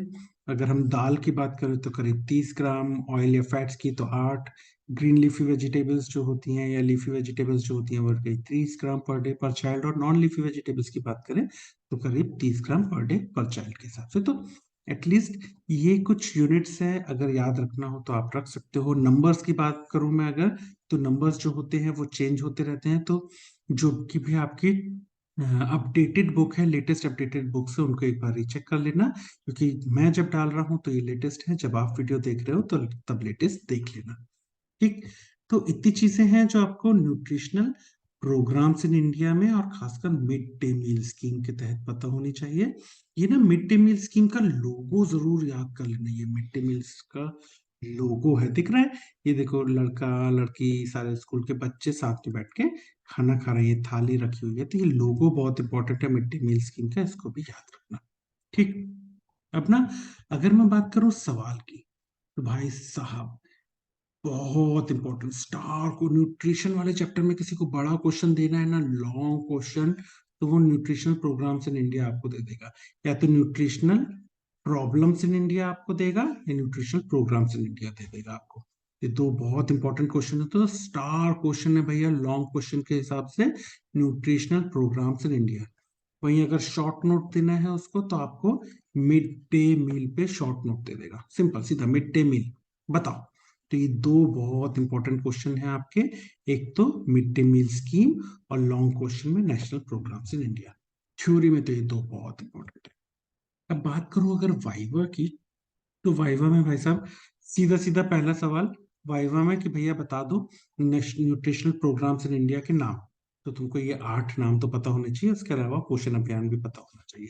अगर हम दाल की बात करें तो करीब 30 ग्राम, ऑयल या फैट्स की तो 8, ग्रीन लीफी वेजिटेबल्स जो होती हैं या लीफी वेजिटेबल्स जो होती हैं वो करीब 30 ग्राम पर डे पर चाइल्ड, और नॉन लीफी वेजिटेबल्स की बात करें तो करीब 30 ग्राम पर डे पर चाइल्ड के हिसाब से। तो एटलीस्ट ये कुछ यूनिट्स है, अगर याद रखना हो तो आप रख सकते हो। नंबर्स की बात करूं मैं अगर, तो नंबर्स जो होते हैं वो चेंज होते रहते हैं, तो जो कि भी आपकी अपडेटेड बुक है, लेटेस्ट अपडेटेड बुक्स है, उनको एक बार रीचेक कर लेना, क्योंकि मैं जब डाल रहा हूं तो ये लेटेस्ट है, जब आप वीडियो देख रहे हो तो तब लेटेस्ट देख लेना। ठीक। तो इतनी चीजें हैं जो आपको न्यूट्रिशनल प्रोग्राम्स इन इंडिया में और खासकर मिड डे मील स्कीम के तहत पता होनी चाहिए। ये ना मिड डे मील स्कीम का लोगो जरूर याद कर लेना। ये मिड डे मील्स का लोगो है, दिख रहा है? ये देखो, लड़का लड़की सारे स्कूल के बच्चे साथ में बैठ के खाना खा रहे हैं, ये थाली रखी हुई है, तो ये लोगो बहुत इंपॉर्टेंट है मिड डे मील स्कीम का, इसको भी याद रखना। ठीक। अब ना, अगर मैं बात करूं सवाल की, तो भाई साहब बहुत इंपॉर्टेंट, स्टार को न्यूट्रिशन वाले चैप्टर में किसी को बड़ा क्वेश्चन देना है ना, लॉन्ग क्वेश्चन, तो वो न्यूट्रिशनल प्रोग्राम्स इन इंडिया आपको दे देगा। या तो न्यूट्रिशनल प्रॉब्लम्स इन इंडिया आपको देगा, या न्यूट्रिशनल प्रोग्राम्स इन इंडिया दे देगा आपको। ये दो बहुत इंपॉर्टेंट क्वेश्चन है, तो स्टार क्वेश्चन है भैया लॉन्ग क्वेश्चन के हिसाब से, न्यूट्रिशनल प्रोग्राम्स इन इंडिया। वहीं अगर शॉर्ट नोट देना है उसको, तो आपको मिड डे मील पे शॉर्ट नोट दे देगा, सिंपल सीधा मिड डे मील। बताओ। तो ये दो बहुत इंपॉर्टेंट क्वेश्चन है आपके, एक तो मिड डे मील स्कीम, और लॉन्ग क्वेश्चन में national programmes in India. Theory में तो ये दो बहुत इंपॉर्टेंट है। अब बात करूं अगर वाइवा की, तो वाइवा में भाई साहब सीधा सीधा पहला सवाल वाइवा में कि भैया बता दो न्यूट्रिशनल प्रोग्राम्स इन इंडिया के नाम। तो तुमको ये 8 नाम तो पता होने चाहिए, उसके अलावा पोषण अभियान भी पता होना चाहिए।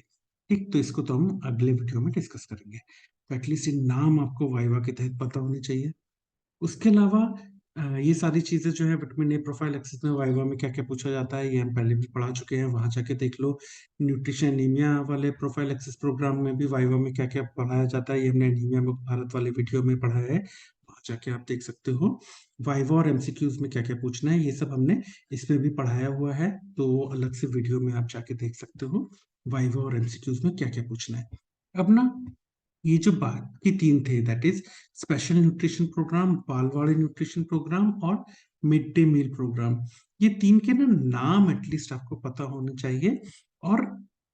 ठीक, तो इसको तो हम अगले वीडियो में डिस्कस करेंगे, तो एटलीस्ट ये नाम आपको वाइवा के तहत पता होने चाहिए। उसके अलावा ये सारी चीजें जो है, विटामिन ए प्रोफाइल एक्सेस में वाइवा में क्या क्या पूछा जाता है, ये हम पहले भी पढ़ा चुके हैं, वहां जाके देख लो। न्यूट्रिशन एनीमिया वाले प्रोफाइल एक्सेस प्रोग्राम में भी वाइवा में क्या क्या पढ़ाया जाता है, ये हमने एनीमिया मुक्त भारत वाले वीडियो में पढ़ा है, वहां जाके आप देख सकते हो। वाइवा और एमसीक्यूज में क्या क्या पूछना है, ये सब हमने इसमें भी पढ़ाया हुआ है, तो अलग से वीडियो में आप जाके देख सकते हो वाइवा और एमसीक्यूज में क्या क्या पूछना है। अब ना, ये जो बाकी 3 थे, that is special nutrition program, Balwadi nutrition program और मिड डे मील प्रोग्राम, ये 3 के ना नाम एटलीस्ट आपको पता होने चाहिए। और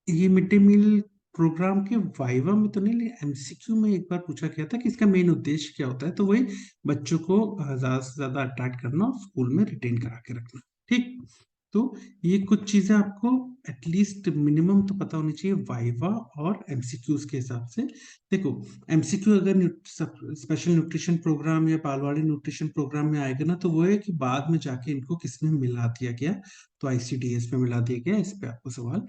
ये मिड डे मील प्रोग्राम के वाइवा में तो नहीं, लेकिन एमसीक्यू में एक बार पूछा गया था कि इसका मेन उद्देश्य क्या होता है, तो वही बच्चों को ज्यादा से ज्यादा अट्रैक्ट करना और स्कूल में रिटेन करा के रखना। ठीक। तो ये कुछ चीजें आपको एटलीस्ट मिनिमम तो पता होनी चाहिए वाइवा और एमसीक्यूज के हिसाब से। देखो, एमसीक्यू अगर स्पेशल न्यूट्रिशन प्रोग्राम या बालवाड़ी न्यूट्रिशन प्रोग्राम में आएगा ना, तो वो है कि बाद में जाके इनको किसमें मिला दिया गया, तो आईसीडीएस में मिला दिया गया, इस पे आपको सवाल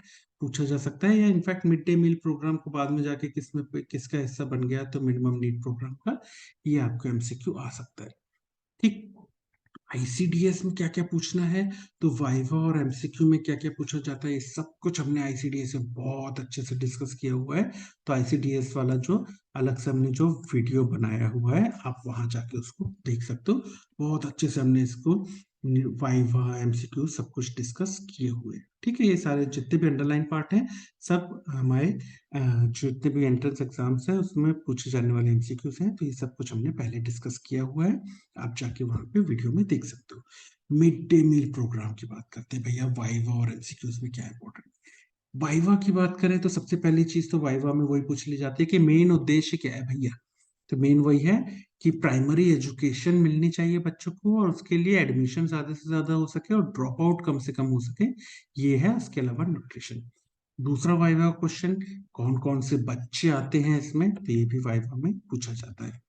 पूछा जा सकता है। या in fact mid day meal programme को बाद में जाके किसमें किसका हिस्सा बन गया, तो मिनिमम नीड प्रोग्राम का, ये आपको एमसीक्यू आ सकता है। ठीक। आईसीडीएस में क्या क्या पूछना है, तो वाइवा और एमसीक्यू में क्या क्या पूछा जाता है, ये सब कुछ हमने आईसीडीएस में बहुत अच्छे से डिस्कस किया हुआ है। तो आईसीडीएस वाला जो अलग से हमने जो वीडियो बनाया हुआ है, आप वहां जाके उसको देख सकते हो। बहुत अच्छे से हमने इसको वाइवा एमसीक्यू सब कुछ डिस्कस किए हुए हैं। ठीक है, ये सारे जितने भी अंडरलाइन पार्ट हैं, सब हमारे जितने भी एंट्रेंस एग्जाम्स हैं उसमें पूछे जाने वाले एमसीक्यूज हैं, तो ये सब कुछ हमने पहले डिस्कस किया हुआ है, आप जाके वहां पे वीडियो में देख सकते हो। मिड डे मील प्रोग्राम की बात करते हैं भैया, वाइवा और एमसीक्यूज में क्या इंपॉर्टेंट। वाइवा की बात करें तो सबसे पहली चीज तो वाइवा में वही पूछ ली जाती है कि मेन उद्देश्य क्या है भैया। तो मेन वही है कि प्राइमरी एजुकेशन मिलनी चाहिए बच्चों को, और उसके लिए एडमिशन ज्यादा से ज्यादा हो सके और ड्रॉप आउट कम से कम हो सके, ये है। उसके अलावा न्यूट्रिशन। दूसरा वाइवा क्वेश्चन, कौन कौन से बच्चे आते हैं इसमें, तो ये भी वाइवा में पूछा जाता है।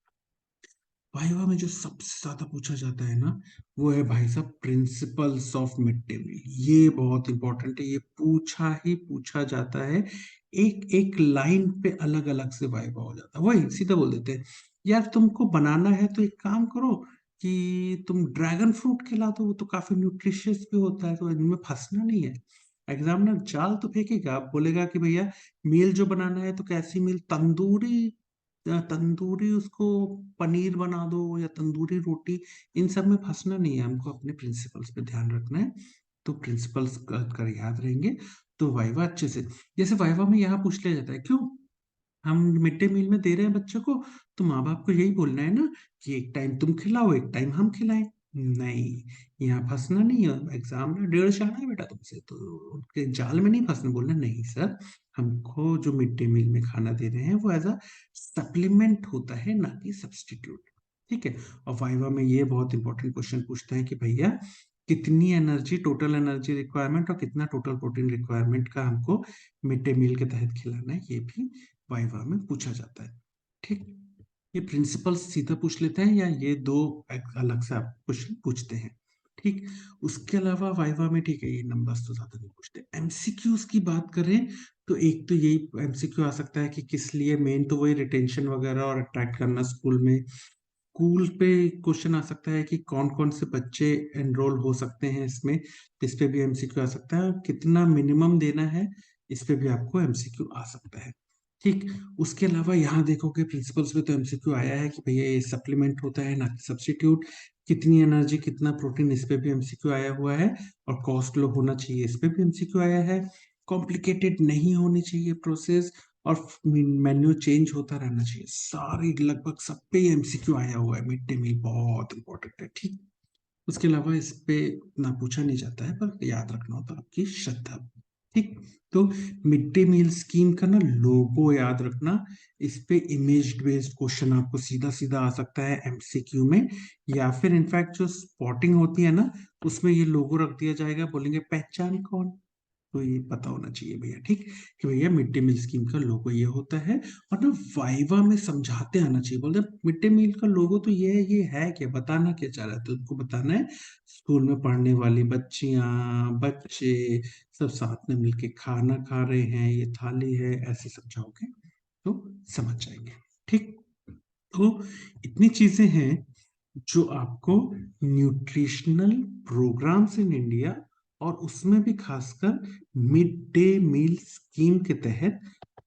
वाइवा में जो सबसे ज्यादा पूछा जाता है ना, वो है भाई साहब principles of mid day meal. ये बहुत इंपॉर्टेंट है, ये पूछा ही पूछा जाता है। एक एक लाइन पे अलग अलग से वाइवा हो जाता है, वही सीधा बोल देते हैं यार तुमको बनाना है तो एक काम करो कि तुम ड्रैगन फ्रूट खिला दो, वो तो काफी न्यूट्रिशियस भी होता है, तो इनमें फंसना नहीं है। एग्जामिनर जाल तो फेंकेगा, आप बोलेगा कि भैया मील जो बनाना है तो कैसी मील, तंदूरी, तंदूरी उसको पनीर बना दो या तंदूरी रोटी, इन सब में फंसना नहीं है, हमको अपने प्रिंसिपल्स पे ध्यान रखना है। तो प्रिंसिपल्स कर याद रहेंगे तो वाइवा अच्छे से, जैसे वाइवा में यहाँ पूछ लिया जाता है क्यों, हम मिड डे मील में दे रहे हैं बच्चों को, तो माँ बाप को यही बोलना है ना कि एक टाइम तुम खिलाओ, एक टाइम हम खिलाएं। नहीं, यहाँ फंसना नहीं है, एग्जाम में 1.5 आना है बेटा तुमसे, तो उनके जाल में नहीं फंसना। बोलना नहीं सर, हमको जो मिड डे मील में खाना दे रहे हैं वो एज अ सप्लीमेंट होता है, ना कि सब्सटीट्यूट। ठीक है। और वाइवा में ये बहुत इंपॉर्टेंट क्वेश्चन पूछता है कि भैया कितनी एनर्जी, टोटल एनर्जी रिक्वायरमेंट और कितना टोटल प्रोटीन रिक्वायरमेंट का हमको मिड डे मील के तहत खिलाना है, ये भी वाइवा में पूछा जाता है। ठीक। ये प्रिंसिपल सीधा पूछ लेते हैं या ये दो अलग से आप क्वेश्चन पूछते हैं। ठीक। उसके अलावा वाइवा में, ठीक है, ये नंबर्स तो ज्यादा नहीं पूछते। एमसीक्यूज की बात करें तो एक तो यही एमसीक्यू आ सकता है कि किस लिए, मेन तो वही रिटेंशन वगैरह और अट्रैक्ट करना स्कूल में। स्कूल पे क्वेश्चन आ सकता है कि कौन कौन से बच्चे एनरोल हो सकते हैं इसमें, इस पे भी एमसीक्यू आ सकता है। कितना मिनिमम देना है, इस पे भी आपको एमसीक्यू आ सकता है। ठीक। उसके अलावा यहाँ देखोगे प्रिंसिपल्स में तो एमसीक्यू आया है कि भैया ये सप्लीमेंट होता है ना कि सब्स्टिट्यूट। कितनी एनर्जी कितना प्रोटीन, इस पे भी एमसीक्यू आया हुआ है। और कॉस्ट लो होना चाहिए, इस पे भी एमसीक्यू आया है। कॉम्प्लिकेटेड नहीं होनी चाहिए प्रोसेस, और मेन्यू चेंज होता रहना चाहिए। सारी लगभग सब पे एमसीक्यू आया हुआ है। मिड डे मील बहुत इंपॉर्टेंट है। ठीक। उसके अलावा इस पे ना पूछा नहीं जाता है, पर याद रखना हो तो आपकी श्रद्धा। ठीक। तो मिड डे मील स्कीम का ना लोगो याद रखना। इस पे इमेज बेस्ड क्वेश्चन आपको सीधा सीधा आ सकता है एमसीक्यू में, या फिर इनफैक्ट जो स्पॉटिंग होती है ना, उसमें ये लोगो रख दिया जाएगा, बोलेंगे पहचान कौन। तो ये पता होना चाहिए भैया। ठीक। कि भैया मिड डे मील स्कीम का लोगो ये होता है। और ना वाइवा में समझाते आना चाहिए, बोलते मिड डे मील का लोगो तो ये है क्या, बताना क्या चाह रहा है, तो उनको बताना है स्कूल में पढ़ने वाली बच्चियां बच्चे सब साथ में मिलके खाना खा रहे हैं, ये थाली है, ऐसे समझाओगे तो समझ जाएंगे। ठीक। तो इतनी चीजें हैं जो आपको न्यूट्रिशनल प्रोग्राम्स इन इंडिया, और उसमें भी खासकर मिड डे मील स्कीम के तहत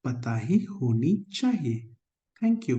पता ही होनी चाहिए। Thank you.